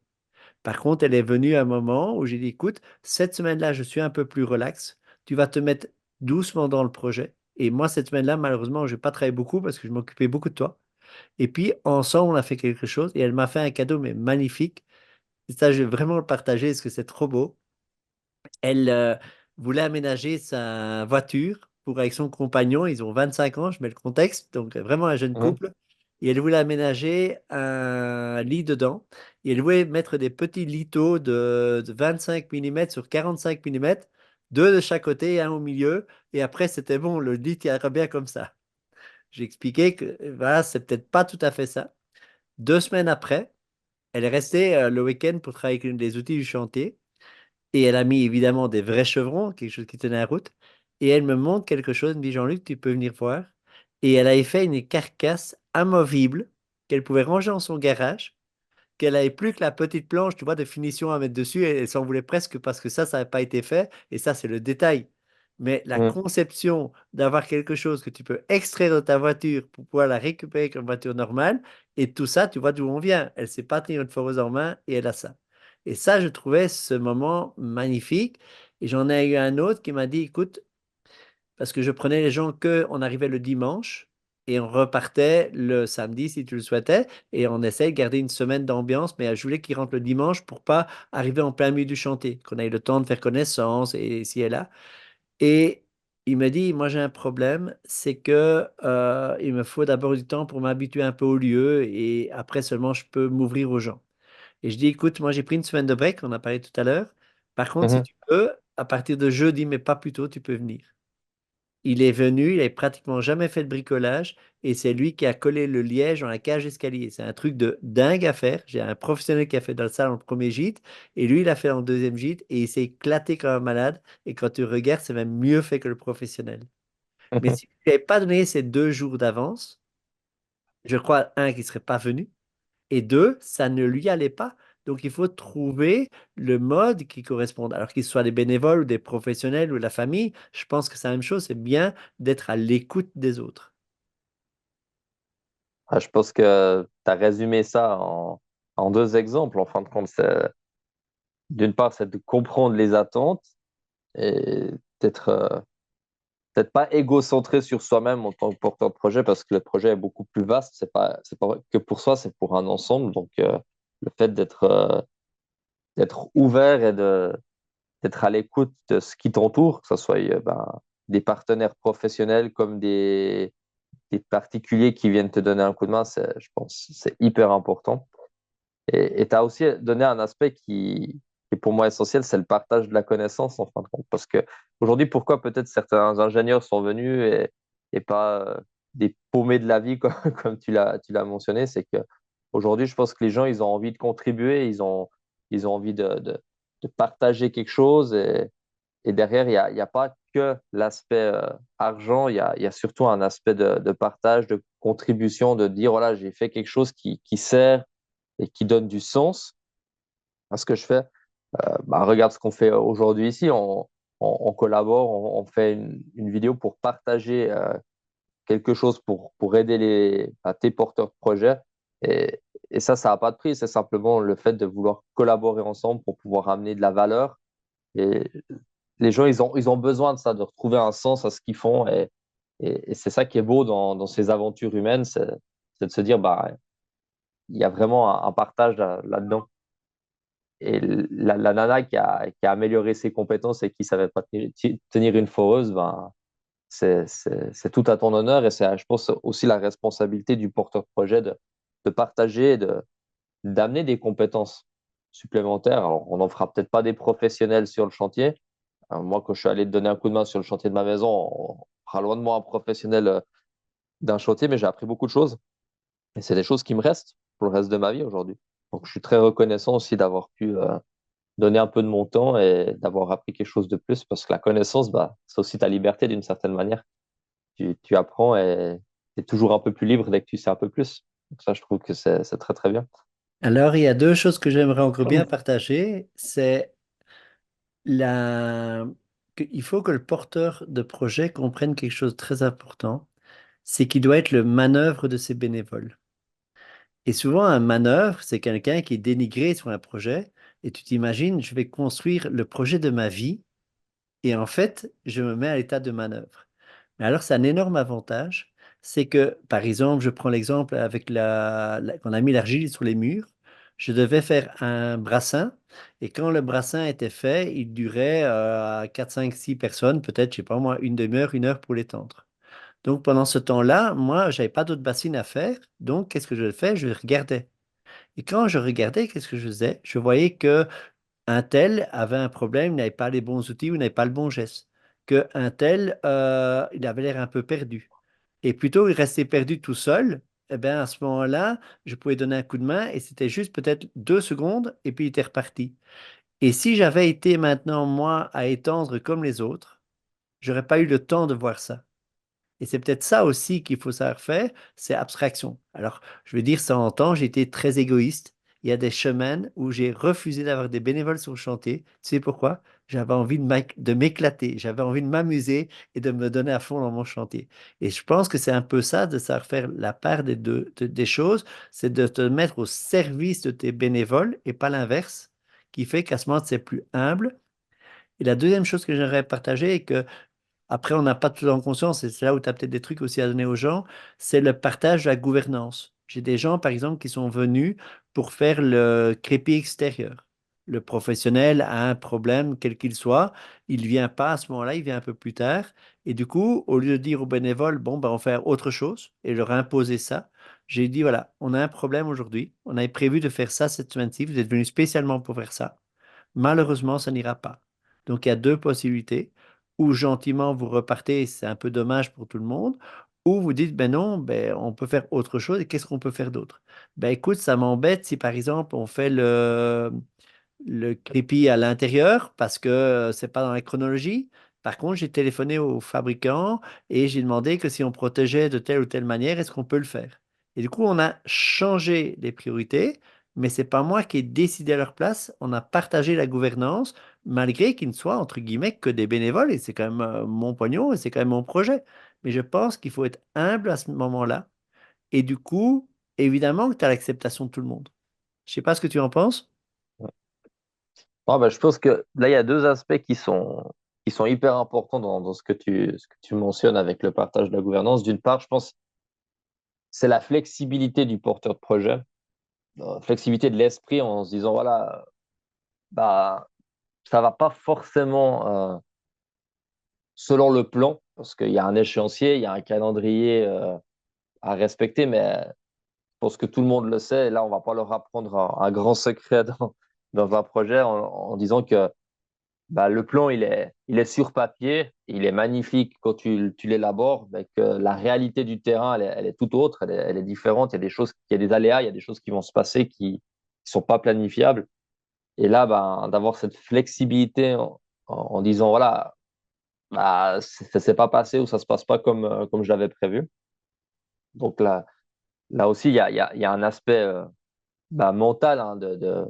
Par contre, elle est venue à un moment où j'ai dit, écoute, cette semaine-là, je suis un peu plus relax. Tu vas te mettre doucement dans le projet. Et moi, cette semaine-là, malheureusement, je n'ai pas travaillé beaucoup parce que je m'occupais beaucoup de toi. Et puis, ensemble, on a fait quelque chose et elle m'a fait un cadeau, mais magnifique. Et ça, je vais vraiment le partager parce que c'est trop beau. Elle voulait aménager sa voiture pour avec son compagnon. Ils ont 25 ans, je mets le contexte, donc vraiment un jeune Mhm. couple. Et elle voulait aménager un lit dedans. Et elle voulait mettre des petits lithos de 25 mm sur 45 mm, deux de chaque côté et un au milieu. Et après, c'était bon, le lit tiendrait bien comme ça. J'ai expliqué que voilà, c'est peut-être pas tout à fait ça. 2 semaines après, elle est restée le week-end pour travailler avec les outils du chantier. Et elle a mis évidemment des vrais chevrons, quelque chose qui tenait la route. Et elle me montre quelque chose, elle me dit, Jean-Luc, tu peux venir voir. Et elle avait fait une carcasse amovible qu'elle pouvait ranger dans son garage, qu'elle avait plus que la petite planche, tu vois, de finition à mettre dessus. Et elle s'en voulait presque parce que ça n'avait pas été fait. Et ça, c'est le détail. Mais la Mhm. conception d'avoir quelque chose que tu peux extraire de ta voiture pour pouvoir la récupérer comme voiture normale, et tout ça, tu vois d'où on vient. Elle s'est pas tenue une foreuse en main et elle a ça. Et ça, je trouvais ce moment magnifique. Et j'en ai eu un autre qui m'a dit, écoute, parce que je prenais les gens que on arrivait le dimanche et on repartait le samedi si tu le souhaitais, et on essaie de garder une semaine d'ambiance, mais je voulais qu'ils rentrent le dimanche pour pas arriver en plein milieu du chantier, qu'on ait le temps de faire connaissance et ici et là. Et il me dit, moi j'ai un problème, c'est que il me faut d'abord du temps pour m'habituer un peu au lieu et après seulement je peux m'ouvrir aux gens. Et je dis, écoute, moi j'ai pris une semaine de break, on a parlé tout à l'heure. Par contre, si Mhm. tu peux, à partir de jeudi, mais pas plus tôt, tu peux venir. Il est venu, il n'avait pratiquement jamais fait de bricolage et c'est lui qui a collé le liège dans la cage d'escalier. C'est un truc de dingue à faire. J'ai un professionnel qui a fait dans le salon le premier gîte et lui, il a fait dans le deuxième gîte et il s'est éclaté comme un malade. Et quand tu regardes, c'est même mieux fait que le professionnel. Mais si tu n'avais pas donné ces 2 jours d'avance, je crois, un, qu'il ne serait pas venu et deux, ça ne lui allait pas. Donc, il faut trouver le mode qui corresponde. Alors qu'ils soient des bénévoles ou des professionnels ou la famille, je pense que c'est la même chose. C'est bien d'être à l'écoute des autres. Ah, je pense que tu as résumé ça en deux exemples. En fin de compte, d'une part, c'est de comprendre les attentes et d'être peut-être pas égocentré sur soi-même en tant que porteur de projet parce que le projet est beaucoup plus vaste. C'est pas que pour soi, c'est pour un ensemble. Donc, le fait d'être ouvert et d'être à l'écoute de ce qui t'entoure, que ce soit des partenaires professionnels comme des particuliers qui viennent te donner un coup de main, je pense que c'est hyper important. Et tu as aussi donné un aspect qui est pour moi essentiel, c'est le partage de la connaissance en fin de compte. Parce que aujourd'hui, pourquoi peut-être certains ingénieurs sont venus et pas des paumés de la vie, comme, comme tu l'as mentionné, c'est que aujourd'hui, je pense que les gens, ils ont envie de contribuer, ils ont envie de partager quelque chose. Et derrière, il y a pas que l'aspect argent, il y a surtout un aspect de partage, de contribution, de dire, voilà, j'ai fait quelque chose qui sert et qui donne du sens à ce que je fais. Regarde ce qu'on fait aujourd'hui ici. On collabore, on fait une vidéo pour partager quelque chose pour aider tes porteurs de projet. Et, et ça n'a pas de prix. C'est simplement le fait de vouloir collaborer ensemble pour pouvoir amener de la valeur. Et les gens, ils ont besoin de ça, de retrouver un sens à ce qu'ils font. Et c'est ça qui est beau dans ces aventures humaines, c'est de se dire, il y a vraiment un partage là-dedans. Et la nana qui a amélioré ses compétences et qui savait pas tenir une foreuse, c'est tout à ton honneur et c'est, je pense, aussi la responsabilité du porteur de projet de partager, d'amener des compétences supplémentaires. Alors, on n'en fera peut-être pas des professionnels sur le chantier. Moi, quand je suis allé te donner un coup de main sur le chantier de ma maison, on fera loin de moi un professionnel d'un chantier, mais j'ai appris beaucoup de choses. Et c'est des choses qui me restent pour le reste de ma vie aujourd'hui. Donc, je suis très reconnaissant aussi d'avoir pu donner un peu de mon temps et d'avoir appris quelque chose de plus parce que la connaissance, bah, c'est aussi ta liberté d'une certaine manière. Tu apprends et tu es toujours un peu plus libre dès que tu sais un peu plus. Donc, ça, je trouve que c'est très, très bien. Alors, il y a deux choses que j'aimerais encore bien partager. C'est la... il faut que le porteur de projet comprenne quelque chose de très important, c'est qu'il doit être le manœuvre de ses bénévoles. Et souvent, un manœuvre, c'est quelqu'un qui est dénigré sur un projet, et tu t'imagines, je vais construire le projet de ma vie, et en fait, je me mets à l'état de manœuvre. Mais alors, c'est un énorme avantage, c'est que, par exemple, je prends l'exemple avec qu'on a mis l'argile sur les murs, je devais faire un brassin, et quand le brassin était fait, il durait 4, 5, 6 personnes, peut-être, je sais pas moi, une demi-heure, une heure pour l'étendre. Donc, pendant ce temps-là, moi, j'avais pas d'autres bassines à faire, donc qu'est-ce que je fais? Je regardais. Et quand je regardais, qu'est-ce que je faisais? Je voyais que un tel avait un problème, il n'avait pas les bons outils ou il n'avait pas le bon geste. Que un tel, il avait l'air un peu perdu. Et plutôt il restait perdu tout seul, eh bien à ce moment-là, je pouvais donner un coup de main et c'était juste peut-être 2 secondes et puis il était reparti. Et si j'avais été maintenant, moi, à étendre comme les autres, j'aurais pas eu le temps de voir ça. Et c'est peut-être ça aussi qu'il faut savoir faire, c'est abstraction. Alors, je veux dire, ça entend, j'ai été très égoïste. Il y a des semaines où j'ai refusé d'avoir des bénévoles sur le chantier. Tu sais pourquoi? J'avais envie de m'éclater, j'avais envie de m'amuser et de me donner à fond dans mon chantier. Et je pense que c'est un peu ça, de savoir faire la part des choses, c'est de te mettre au service de tes bénévoles et pas l'inverse, qui fait qu'à ce moment, c'est plus humble. Et la deuxième chose que j'aimerais partager est que après, on n'a pas tout en conscience, et c'est là où tu as peut-être des trucs aussi à donner aux gens, c'est le partage de la gouvernance. J'ai des gens, par exemple, qui sont venus pour faire le crépi extérieur. Le professionnel a un problème, quel qu'il soit, il vient pas à ce moment-là, il vient un peu plus tard. Et du coup, au lieu de dire aux bénévoles, bon, ben, on va faire autre chose, et leur imposer ça, j'ai dit, voilà, on a un problème aujourd'hui, on avait prévu de faire ça cette semaine-ci, vous êtes venus spécialement pour faire ça. Malheureusement, ça n'ira pas. Donc, il y a deux possibilités. Ou gentiment, vous repartez, c'est un peu dommage pour tout le monde. Ou vous dites, ben non, ben, on peut faire autre chose. Et qu'est-ce qu'on peut faire d'autre? Ben écoute, ça m'embête si par exemple, on fait le crépi à l'intérieur parce que c'est pas dans la chronologie. Par contre, j'ai téléphoné au fabricant et j'ai demandé que si on protégeait de telle ou telle manière, est-ce qu'on peut le faire? Et du coup, on a changé les priorités, mais c'est pas moi qui ai décidé à leur place. On a partagé la gouvernance, malgré qu'ils ne soient, entre guillemets, que des bénévoles, et c'est quand même mon pognon et c'est quand même mon projet. Mais je pense qu'il faut être humble à ce moment-là. Et du coup, évidemment que tu as l'acceptation de tout le monde. Je sais pas ce que tu en penses. Ah, bah, je pense que là, il y a deux aspects qui sont hyper importants dans ce que tu mentionnes avec le partage de la gouvernance. D'une part, je pense c'est la flexibilité du porteur de projet, flexibilité de l'esprit en se disant, voilà, bah, ça va pas forcément selon le plan, parce qu'il y a un échéancier, il y a un calendrier à respecter, mais je pense que tout le monde le sait. Et là, on va pas leur apprendre un grand secret dans un projet en disant que bah, le plan, il est sur papier, il est magnifique quand tu l'élabores, mais que la réalité du terrain, elle est tout autre, elle est différente. Il y a des choses, il y a des aléas, il y a des choses qui vont se passer qui ne sont pas planifiables. Et là, ben, d'avoir cette flexibilité en disant, voilà, bah, ça ne s'est pas passé ou ça ne se passe pas comme je l'avais prévu. Donc là aussi, il y a un aspect bah, mental hein, de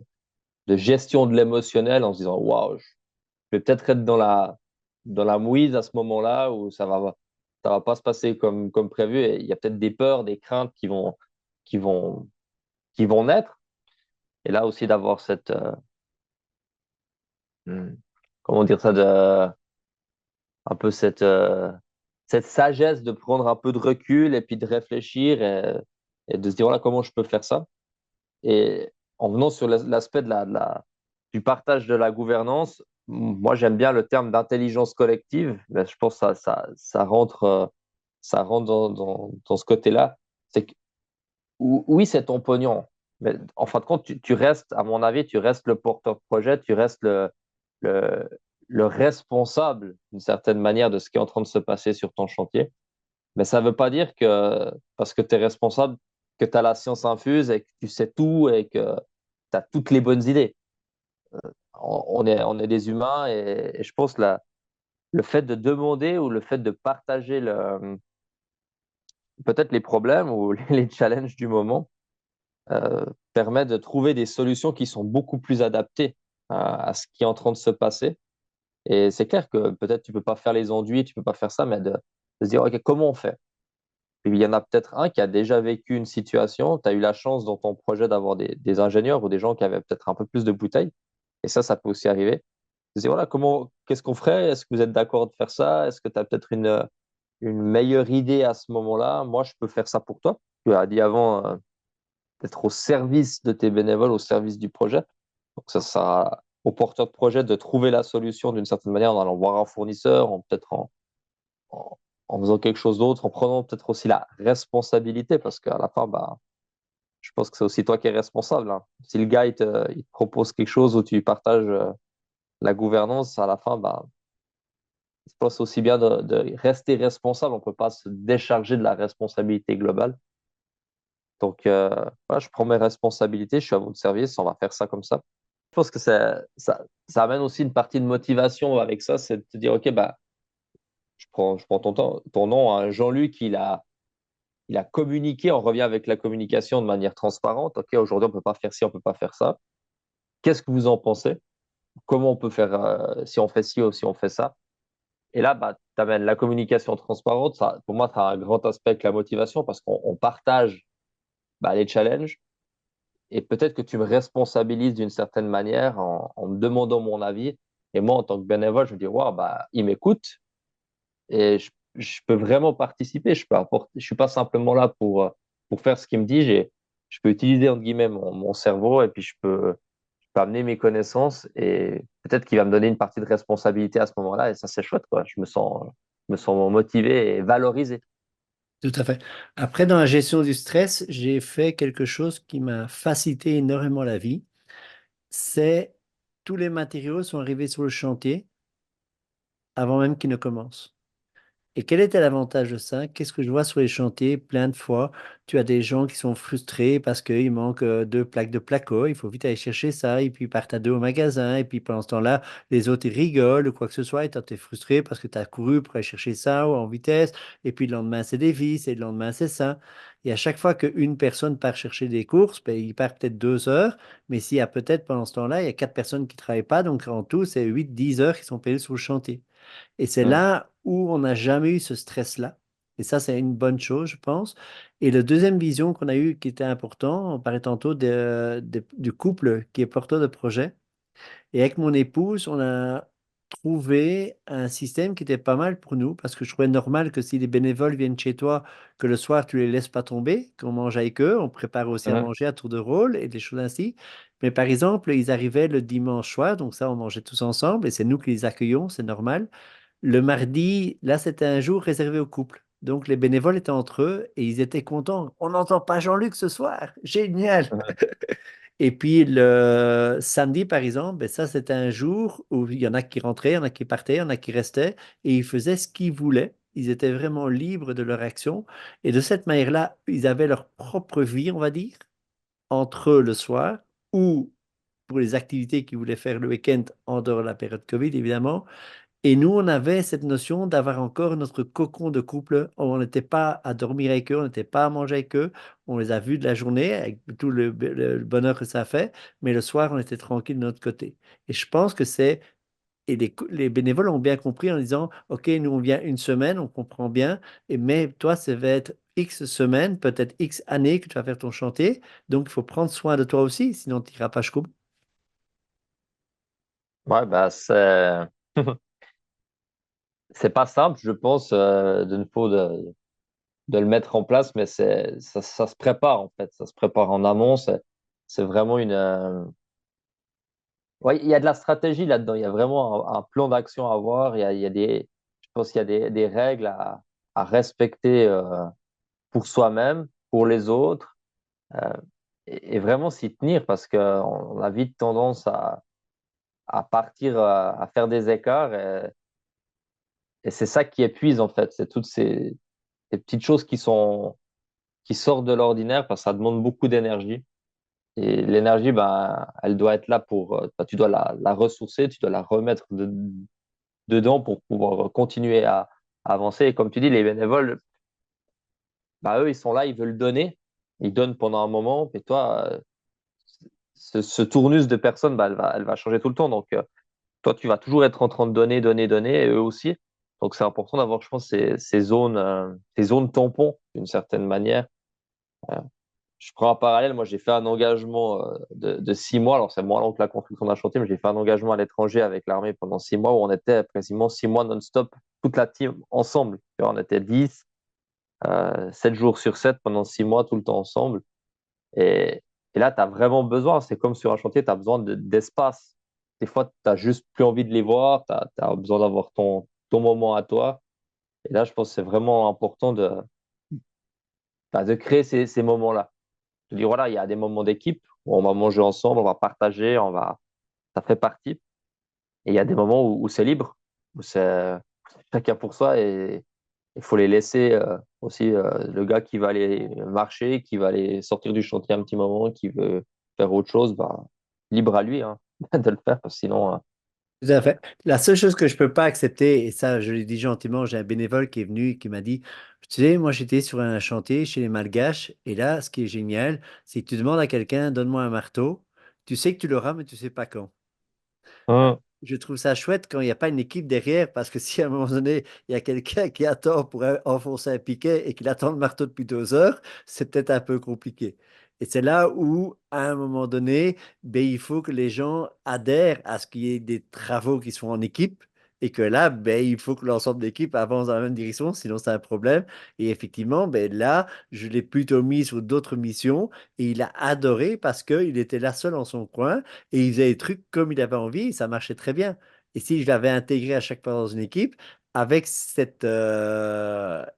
gestion de l'émotionnel en se disant, waouh, je vais peut-être être dans la mouise à ce moment-là où ça va pas se passer comme prévu et il y a peut-être des peurs, des craintes qui vont, qui vont naître. Et là aussi d'avoir hmm, comment dire ça, un peu cette sagesse de prendre un peu de recul et puis de réfléchir et de se dire, voilà, comment je peux faire ça. Et en venant sur l'aspect du partage de la gouvernance, moi j'aime bien le terme d'intelligence collective, mais je pense que ça rentre dans ce côté-là. C'est que oui, c'est ton pognon, mais en fin de compte, tu restes, à mon avis, tu restes le porteur de projet, tu restes le, le responsable d'une certaine manière de ce qui est en train de se passer sur ton chantier. Mais ça ne veut pas dire que parce que tu es responsable, que tu as la science infuse et que tu sais tout et que tu as toutes les bonnes idées. On est des humains et je pense que le fait de demander ou le fait de partager peut-être les problèmes ou les challenges du moment euh, permet de trouver des solutions qui sont beaucoup plus adaptées à ce qui est en train de se passer. Et c'est clair que peut-être tu peux pas faire les enduits, tu peux pas faire ça, mais de se dire, OK, comment on fait? Puis il y en a peut-être un qui a déjà vécu une situation, tu as eu la chance dans ton projet d'avoir des ingénieurs ou des gens qui avaient peut-être un peu plus de bouteilles. Et ça peut aussi arriver. Je dis, voilà, qu'est-ce qu'on ferait? Est-ce que vous êtes d'accord de faire ça? Est-ce que tu as peut-être une meilleure idée à ce moment-là? Moi, je peux faire ça pour toi. Tu as dit avant, d'être au service de tes bénévoles, au service du projet. Donc, ça sera au porteur de projet de trouver la solution d'une certaine manière en allant voir un fournisseur, peut-être en, en faisant quelque chose d'autre, en prenant peut-être aussi la responsabilité, parce qu'à la fin, bah, je pense que c'est aussi toi qui es responsable, hein. Si le gars il te propose quelque chose où tu partages la gouvernance, à la fin, bah, je pense aussi bien de rester responsable. On ne peut pas se décharger de la responsabilité globale. Donc, voilà, je prends mes responsabilités, je suis à votre service, on va faire ça comme ça. Je pense que ça amène aussi une partie de motivation avec ça, c'est de te dire, OK, bah, je prends ton nom, hein, Jean-Luc, il a communiqué, on revient avec la communication de manière transparente. OK, aujourd'hui, on ne peut pas faire ci, on ne peut pas faire ça. Qu'est-ce que vous en pensez? Comment on peut faire si on fait ci ou si on fait ça? Et là, bah, tu amènes la communication transparente. Ça, pour moi, ça a un grand aspect avec la motivation parce qu'on partage bah, les challenges. Et peut-être que tu me responsabilises d'une certaine manière en me demandant mon avis. Et moi, en tant que bénévole, je me dis, waouh, bah, il m'écoute et je peux vraiment participer. Je peux apporter, je suis pas simplement là pour faire ce qu'il me dit. Je peux utiliser, entre guillemets, mon cerveau et puis je peux amener mes connaissances et peut-être qu'il va me donner une partie de responsabilité à ce moment-là. Et ça, c'est chouette, quoi. Je me sens motivé et valorisé. Tout à fait. Après, dans la gestion du stress, j'ai fait quelque chose qui m'a facilité énormément la vie. C'est tous les matériaux sont arrivés sur le chantier avant même qu'ils ne commencent. Et quel était l'avantage de ça? Qu'est-ce que je vois sur les chantiers plein de fois? Tu as des gens qui sont frustrés parce qu'il manque deux plaques de placo, il faut vite aller chercher ça, et puis ils partent à deux au magasin, et puis pendant ce temps-là, les autres ils rigolent ou quoi que ce soit, et toi tu es frustré parce que tu as couru pour aller chercher ça ou en vitesse, et puis le lendemain c'est des vis, et le lendemain c'est ça. Et à chaque fois qu'une personne part chercher des courses, ben, il part peut-être 2 heures, mais s'il y a peut-être pendant ce temps-là, il y a quatre personnes qui ne travaillent pas, donc en tout, c'est 8, 10 heures qui sont payées sur le chantier. Et c'est Mm. là où on n'a jamais eu ce stress-là. Et ça, c'est une bonne chose, je pense. Et la deuxième vision qu'on a eue qui était important, on parlait tantôt du couple qui est porteur de projet. Et avec mon épouse, on a trouvé un système qui était pas mal pour nous parce que je trouvais normal que si les bénévoles viennent chez toi, que le soir, tu les laisses pas tomber, qu'on mange avec eux. On prépare aussi à Mhm. manger à tour de rôle et des choses ainsi. Mais par exemple, ils arrivaient le dimanche soir, donc ça, on mangeait tous ensemble et c'est nous qui les accueillons, c'est normal. Le mardi, là, c'était un jour réservé au couple. Donc, les bénévoles étaient entre eux et ils étaient contents. On n'entend pas Jean-Luc ce soir. Génial. Mhm. Et puis, le samedi, par exemple, ben ça, c'était un jour où il y en a qui rentraient, il y en a qui partaient, il y en a qui restaient et ils faisaient ce qu'ils voulaient. Ils étaient vraiment libres de leur action. Et de cette manière-là, ils avaient leur propre vie, on va dire, entre eux le soir ou pour les activités qu'ils voulaient faire le week-end en dehors de la période Covid, évidemment. Et nous, on avait cette notion d'avoir encore notre cocon de couple. On n'était pas à dormir avec eux, on n'était pas à manger avec eux. On les a vus de la journée avec tout le bonheur que ça fait. Mais le soir, on était tranquille de notre côté. Et je pense que c'est... Et les bénévoles ont bien compris en disant, OK, nous, on vient une semaine, on comprend bien. Mais toi, ça va être X semaines, peut-être X années que tu vas faire ton chantier. Donc, il faut prendre soin de toi aussi, sinon tu n'iras pas jusqu'au bout. Ouais, bah, c'est pas simple, je pense, d'une fois de le mettre en place, mais ça se prépare, en fait. Ça se prépare en amont. C'est vraiment ouais, il y a de la stratégie là-dedans. Il y a vraiment un plan d'action à avoir. Je pense qu'il y a des règles à respecter pour soi-même, pour les autres, euh, et vraiment s'y tenir parce qu'on a vite tendance à partir, à faire des écarts. Et c'est ça qui épuise, en fait. C'est toutes ces petites choses qui sont qui sort de l'ordinaire parce que ça demande beaucoup d'énergie. Et l'énergie, ben, elle doit être là ben, tu dois la ressourcer, tu dois la remettre dedans pour pouvoir continuer à avancer. Et comme tu dis, les bénévoles, bah, eux, ils sont là, ils veulent donner. Ils donnent pendant un moment. Et toi, ce tournus de personnes, bah, elle va changer tout le temps. Donc, toi, tu vas toujours être en train de donner, donner, donner, et eux aussi. Donc, c'est important d'avoir, je pense, ces zones tampons, d'une certaine manière. Euh, je prends un parallèle. Moi, j'ai fait un engagement de 6 mois. Alors, c'est moins long que la construction d'un chantier, mais j'ai fait un engagement à l'étranger avec l'armée pendant 6 mois où on était quasiment 6 mois non-stop, toute la team ensemble. Tu vois, on était 10, 7 jours sur 7 pendant 6 mois, tout le temps ensemble. Et, et là, tu as vraiment besoin. C'est comme sur un chantier, tu as besoin d'espace. Des fois, tu n'as juste plus envie de les voir. Tu as besoin d'avoir ton moment à toi. Et là, je pense que c'est vraiment important de créer ces moments-là. Je dis, voilà, il y a des moments d'équipe où on va manger ensemble, on va partager, ça fait partie. Et il y a des moments où c'est libre, où c'est chacun pour soi et il faut les laisser aussi. Le gars qui va aller marcher, qui va aller sortir du chantier un petit moment, qui veut faire autre chose, bah, libre à lui hein, de le faire, parce que sinon, Tout à fait. La seule chose que je peux pas accepter, et ça, je l'ai dit gentiment, j'ai un bénévole qui est venu et qui m'a dit, tu sais, moi j'étais sur un chantier chez les Malgaches, et là, ce qui est génial, c'est que tu demandes à quelqu'un, donne-moi un marteau, tu sais que tu l'auras, mais tu sais pas quand. hum, Je trouve ça chouette quand il n'y a pas une équipe derrière, parce que si à un moment donné, il y a quelqu'un qui attend pour enfoncer un piquet et qu'il attend le marteau depuis 2 heures, c'est peut-être un peu compliqué. Et c'est là où, à un moment donné, ben, il faut que les gens adhèrent à ce qu'il y ait des travaux qui sont en équipe. Et que là, ben, il faut que l'ensemble de l'équipe avance dans la même direction, sinon c'est un problème. Et effectivement, ben, là, je l'ai plutôt mis sur d'autres missions et il a adoré parce qu'il était là seul en son coin. Et il faisait les trucs comme il avait envie, et ça marchait très bien. Et si je l'avais intégré à chaque fois dans une équipe, avec cette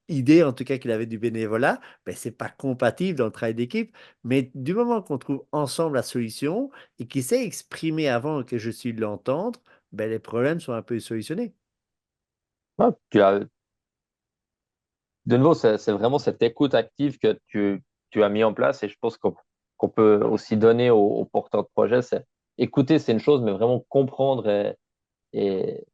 idée, en tout cas, qu'il avait du bénévolat, ben, c'est pas compatible dans le travail d'équipe. Mais du moment qu'on trouve ensemble la solution et qu'il sait exprimer avant que je suis de l'entendre, ben, les problèmes sont un peu solutionnés. ouais, de nouveau, c'est vraiment cette écoute active que tu as mis en place et je pense qu'on peut aussi donner aux porteurs de projet. Écouter, c'est une chose, mais vraiment comprendre et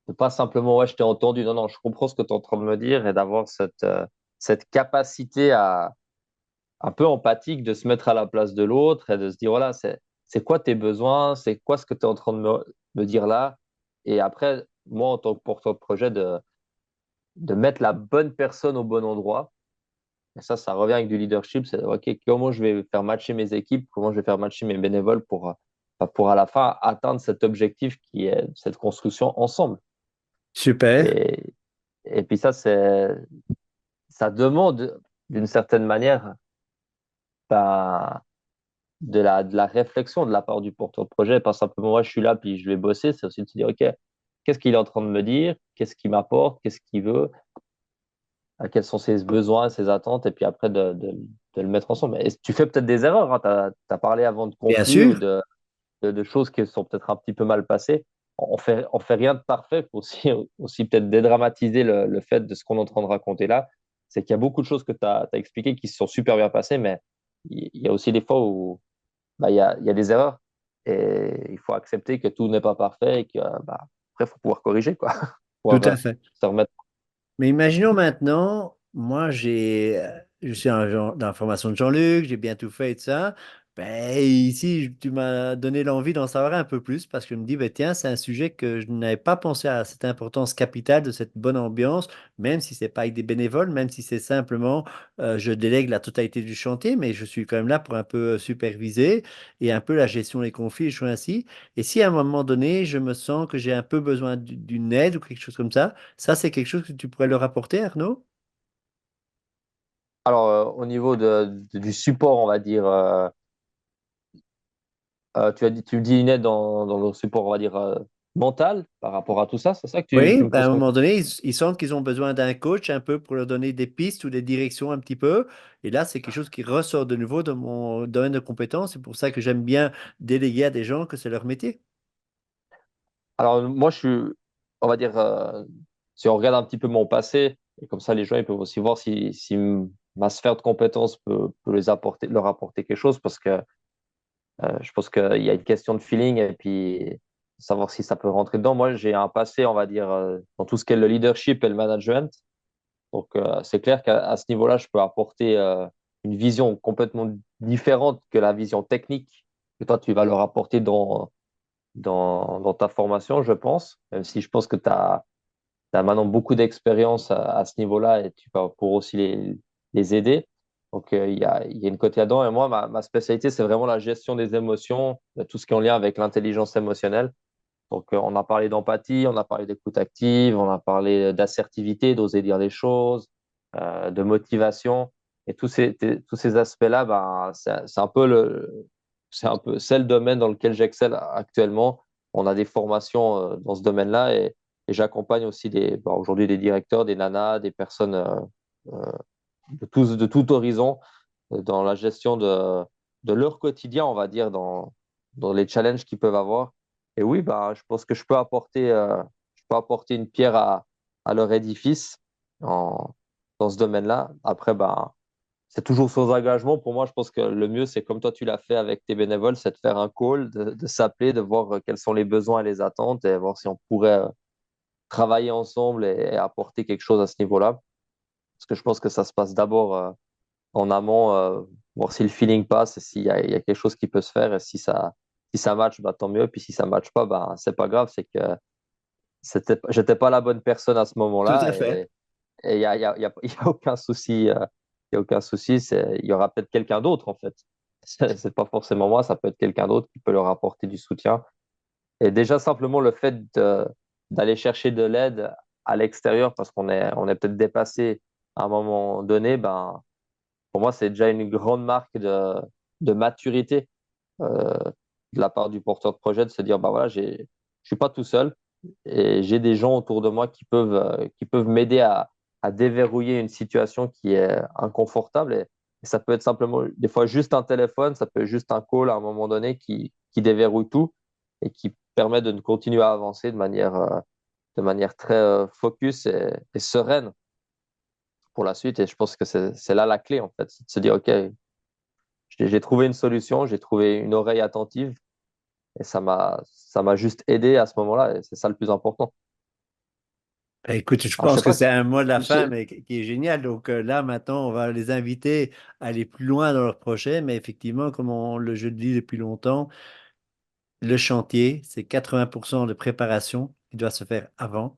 de pas simplement, ouais, je t'ai entendu. Non, non, je comprends ce que tu es en train de me dire et d'avoir cette capacité un peu empathique de se mettre à la place de l'autre et de se dire, voilà, c'est quoi tes besoins, c'est quoi ce que tu es en train de me dire là. Et après, moi, en tant que porteur de projet, de mettre la bonne personne au bon endroit. Et ça revient avec du leadership. C'est, OK, comment je vais faire matcher mes équipes, comment je vais faire matcher mes bénévoles pour à la fin atteindre cet objectif qui est cette construction ensemble. Super. Et, et puis ça demande d'une certaine manière ben, de la réflexion de la part du porteur de projet, pas simplement moi je suis là puis je vais bosser, c'est aussi de se dire OK, qu'est-ce qu'il est en train de me dire, qu'est-ce qu'il m'apporte, qu'est-ce qu'il veut, quels sont ses besoins, ses attentes, et puis après de le mettre ensemble. Et tu fais peut-être des erreurs, hein. Tu as parlé avant de Bien conflits ou sûr. de choses qui sont peut-être un petit peu mal passées. On fait rien de parfait. Il faut aussi peut-être dédramatiser le fait de ce qu'on est en train de raconter là. C'est qu'il y a beaucoup de choses que tu as expliquées qui se sont super bien passées, mais il y a aussi des fois où bah, il y a des erreurs. Et il faut accepter que tout n'est pas parfait et que bah, après, il faut pouvoir corriger, quoi. Tout pouvoir à fait. se remettre. Mais imaginons maintenant, moi je suis dans la formation de Jean-Luc, j'ai bien tout fait et tout ça. Ben, ici, tu m'as donné l'envie d'en savoir un peu plus parce que je me dis, ben, tiens, c'est un sujet que je n'avais pas pensé à cette importance capitale de cette bonne ambiance, même si c'est pas avec des bénévoles, même si c'est simplement, je délègue la totalité du chantier, mais je suis quand même là pour un peu superviser et un peu la gestion des conflits, je suis ainsi. Et si à un moment donné, je me sens que j'ai un peu besoin d'une aide ou quelque chose comme ça, c'est quelque chose que tu pourrais leur apporter, Arnaud? Alors, au niveau du support, on va dire, tu me dis une aide dans le support, on va dire, mental par rapport à tout ça, c'est ça que tu Oui, me à poses un comme moment donné, ils sentent qu'ils ont besoin d'un coach un peu pour leur donner des pistes ou des directions un petit peu. Et là, c'est quelque chose qui ressort de nouveau de mon domaine de compétences. C'est pour ça que j'aime bien déléguer à des gens que c'est leur métier. Alors, moi, on va dire, si on regarde un petit peu mon passé, et comme ça, les gens ils peuvent aussi voir si ma sphère de compétences peut leur apporter quelque chose parce que je pense qu'il y a une question de feeling et puis savoir si ça peut rentrer dedans. Moi, j'ai un passé, on va dire, dans tout ce qui est le leadership et le management. Donc, c'est clair qu'à ce niveau-là, je peux apporter une vision complètement différente que la vision technique que toi, tu vas leur apporter dans ta formation, je pense. Même si je pense que tu as maintenant beaucoup d'expérience à ce niveau-là et tu vas pour aussi les aider. Donc, il y a une côté là-dedans. Et moi, ma spécialité, c'est vraiment la gestion des émotions, de tout ce qui est en lien avec l'intelligence émotionnelle. Donc, on a parlé d'empathie, on a parlé d'écoute active, on a parlé d'assertivité, d'oser dire des choses, de motivation. Et tous ces aspects-là, ben, c'est le domaine dans lequel j'excelle actuellement. On a des formations dans ce domaine-là et j'accompagne aussi aujourd'hui des directeurs, des nanas, des personnes euh, de tout horizon dans la gestion de leur quotidien, on va dire, dans les challenges qu'ils peuvent avoir. Et oui, bah, je pense que je peux apporter une pierre à leur édifice en, dans ce domaine-là. Après, bah, c'est toujours sans engagement. Pour moi, je pense que le mieux, c'est comme toi, tu l'as fait avec tes bénévoles, c'est de faire un call, de s'appeler, de voir quels sont les besoins et les attentes et voir si on pourrait travailler ensemble et apporter quelque chose à ce niveau-là. Parce que je pense que ça se passe d'abord en amont, voir si le feeling passe et il y a quelque chose qui peut se faire. Et si ça match, bah, tant mieux. Puis si ça match pas, bah, c'est pas grave. C'est que j'étais pas la bonne personne à ce Tout à moment-là. fait. Et il y a aucun souci. Il y a aucun souci. Il y aura peut-être quelqu'un d'autre, en fait. C'est pas forcément moi, ça peut être quelqu'un d'autre qui peut leur apporter du soutien. Et déjà, simplement le fait d'aller chercher de l'aide à l'extérieur parce on est peut-être dépassé à un moment donné, ben, pour moi, c'est déjà une grande marque de maturité euh, de la part du porteur de projet de se dire, bah voilà, je suis pas tout seul et j'ai des gens autour de moi qui peuvent m'aider à déverrouiller une situation qui est inconfortable. Et ça peut être simplement, des fois, juste un téléphone, ça peut être juste un call à un moment donné qui déverrouille tout et qui permet de continuer à avancer de manière très focus et sereine pour la suite. Et je pense que c'est là la clé, en fait, c'est de se dire, OK, j'ai trouvé une solution, j'ai trouvé une oreille attentive et ça m'a juste aidé à ce moment-là et c'est ça le plus important. Ben, écoute, je Alors, je pense sais que pas c'est un mot de la fin, si- mais qui est génial. Donc là, maintenant, on va les inviter à aller plus loin dans leur projet. Mais effectivement, je le dis depuis longtemps, le chantier, c'est 80% de préparation qui doit se faire avant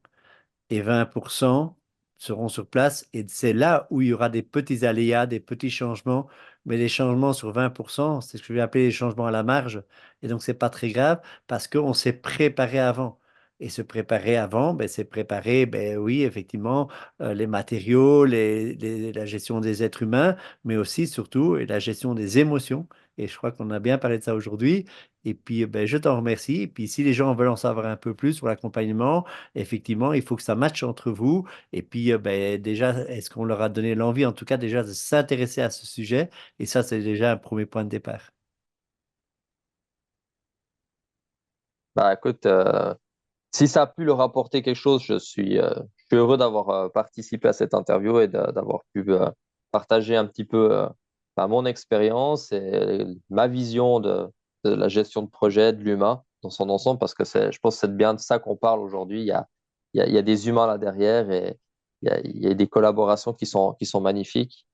et 20% seront sur place. Et c'est là où il y aura des petits aléas, des petits changements. Mais les changements sur 20%, c'est ce que je vais appeler les changements à la marge. Et donc, c'est pas très grave parce qu'on s'est préparé avant. Et se préparer avant, ben, c'est préparer, ben, oui, effectivement, les matériaux, la gestion des êtres humains, mais aussi, surtout, la gestion des émotions. Et je crois qu'on a bien parlé de ça aujourd'hui. Et puis, ben, je t'en remercie. Et puis, si les gens veulent en savoir un peu plus sur l'accompagnement, effectivement, il faut que ça matche entre vous. Et puis, ben, déjà, est-ce qu'on leur a donné l'envie, en tout cas, déjà de s'intéresser à ce sujet? Et ça, c'est déjà un premier point de départ. Bah, écoute, si ça a pu leur apporter quelque chose, je suis heureux d'avoir participé à cette interview et d'avoir pu partager un petit peu bah, mon expérience et ma vision de la gestion de projet, de l'humain dans son ensemble, parce que je pense que c'est bien de ça qu'on parle aujourd'hui. Il y a des humains là derrière et il y a des collaborations qui sont magnifiques.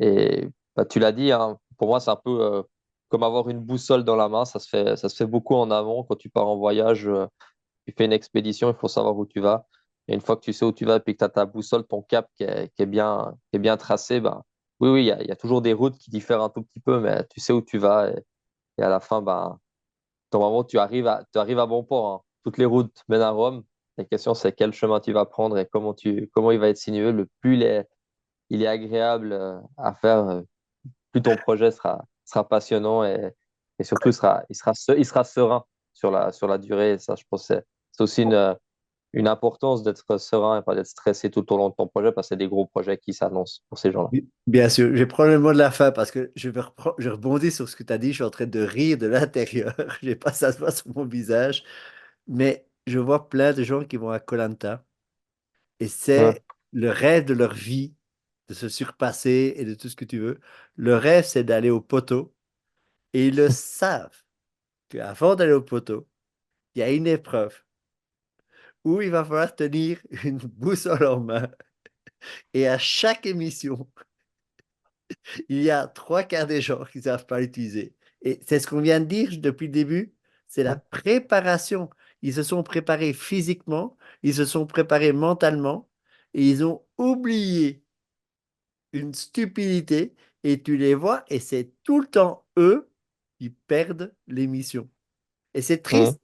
Et bah, tu l'as dit, hein, pour moi, c'est un peu comme avoir une boussole dans la main. Ça se fait beaucoup en amont quand tu pars en voyage. Tu fais une expédition, il faut savoir où tu vas. Et une fois que tu sais où tu vas et puis que tu as ta boussole, ton cap qui est bien tracé, ben, oui, il y a toujours des routes qui diffèrent un tout petit peu, mais tu sais où tu vas. Et à la fin, ben, normalement, tu arrives à bon port, hein. Toutes les routes mènent à Rome. La question, c'est quel chemin tu vas prendre et comment il va être sinueux. Le plus il est agréable à faire, plus ton projet sera passionnant et surtout, il sera serein sur la durée. Et ça, je pense que c'est aussi une importance d'être serein et pas d'être stressé tout au long de ton projet parce que c'est des gros projets qui s'annoncent pour ces gens-là. Oui, bien sûr, je vais prendre le mot de la fin parce que je rebondis sur ce que tu as dit. Je suis en train de rire de l'intérieur. Je n'ai pas ça se voit sur mon visage. Mais je vois plein de gens qui vont à Koh Lanta et Ouais. c'est le rêve de leur vie de se surpasser et de tout ce que tu veux. Le rêve, c'est d'aller au poteau. Et ils le savent qu'avant d'aller au poteau, il y a une épreuve où il va falloir tenir une boussole en main. Et à chaque émission, il y a trois quarts des gens qui ne savent pas l'utiliser. Et c'est ce qu'on vient de dire depuis le début, c'est la préparation. Ils se sont préparés physiquement, ils se sont préparés mentalement, et ils ont oublié une stupidité, et tu les vois, et c'est tout le temps eux qui perdent l'émission. Et c'est Mhm. triste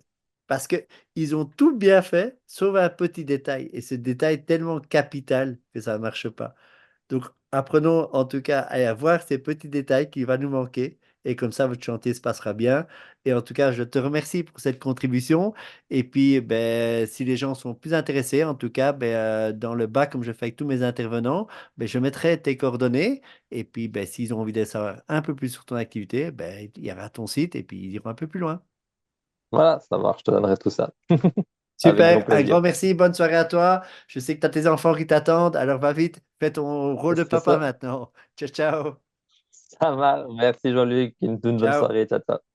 parce que ils ont tout bien fait, sauf un petit détail. Et ce détail est tellement capital que ça ne marche pas. Donc, apprenons en tout cas à voir ces petits détails qui vont nous manquer. Et comme ça, votre chantier se passera bien. Et en tout cas, je te remercie pour cette contribution. Et puis, ben, si les gens sont plus intéressés, en tout cas, ben, dans le bas, comme je fais avec tous mes intervenants, ben, je mettrai tes coordonnées. Et puis, ben, s'ils ont envie de savoir un peu plus sur ton activité, ben, il y aura ton site et puis ils iront un peu plus loin. Voilà, ça marche, je te donnerai tout ça. Avec grand Super, un plaisir. grand merci, bonne soirée à toi. Je sais que tu as tes enfants qui t'attendent, alors va vite, fais ton rôle de C'est papa ça. maintenant. Ciao, ciao. Ça va. Merci Jean-Luc. Une bonne Ciao. soirée. Ciao, ciao.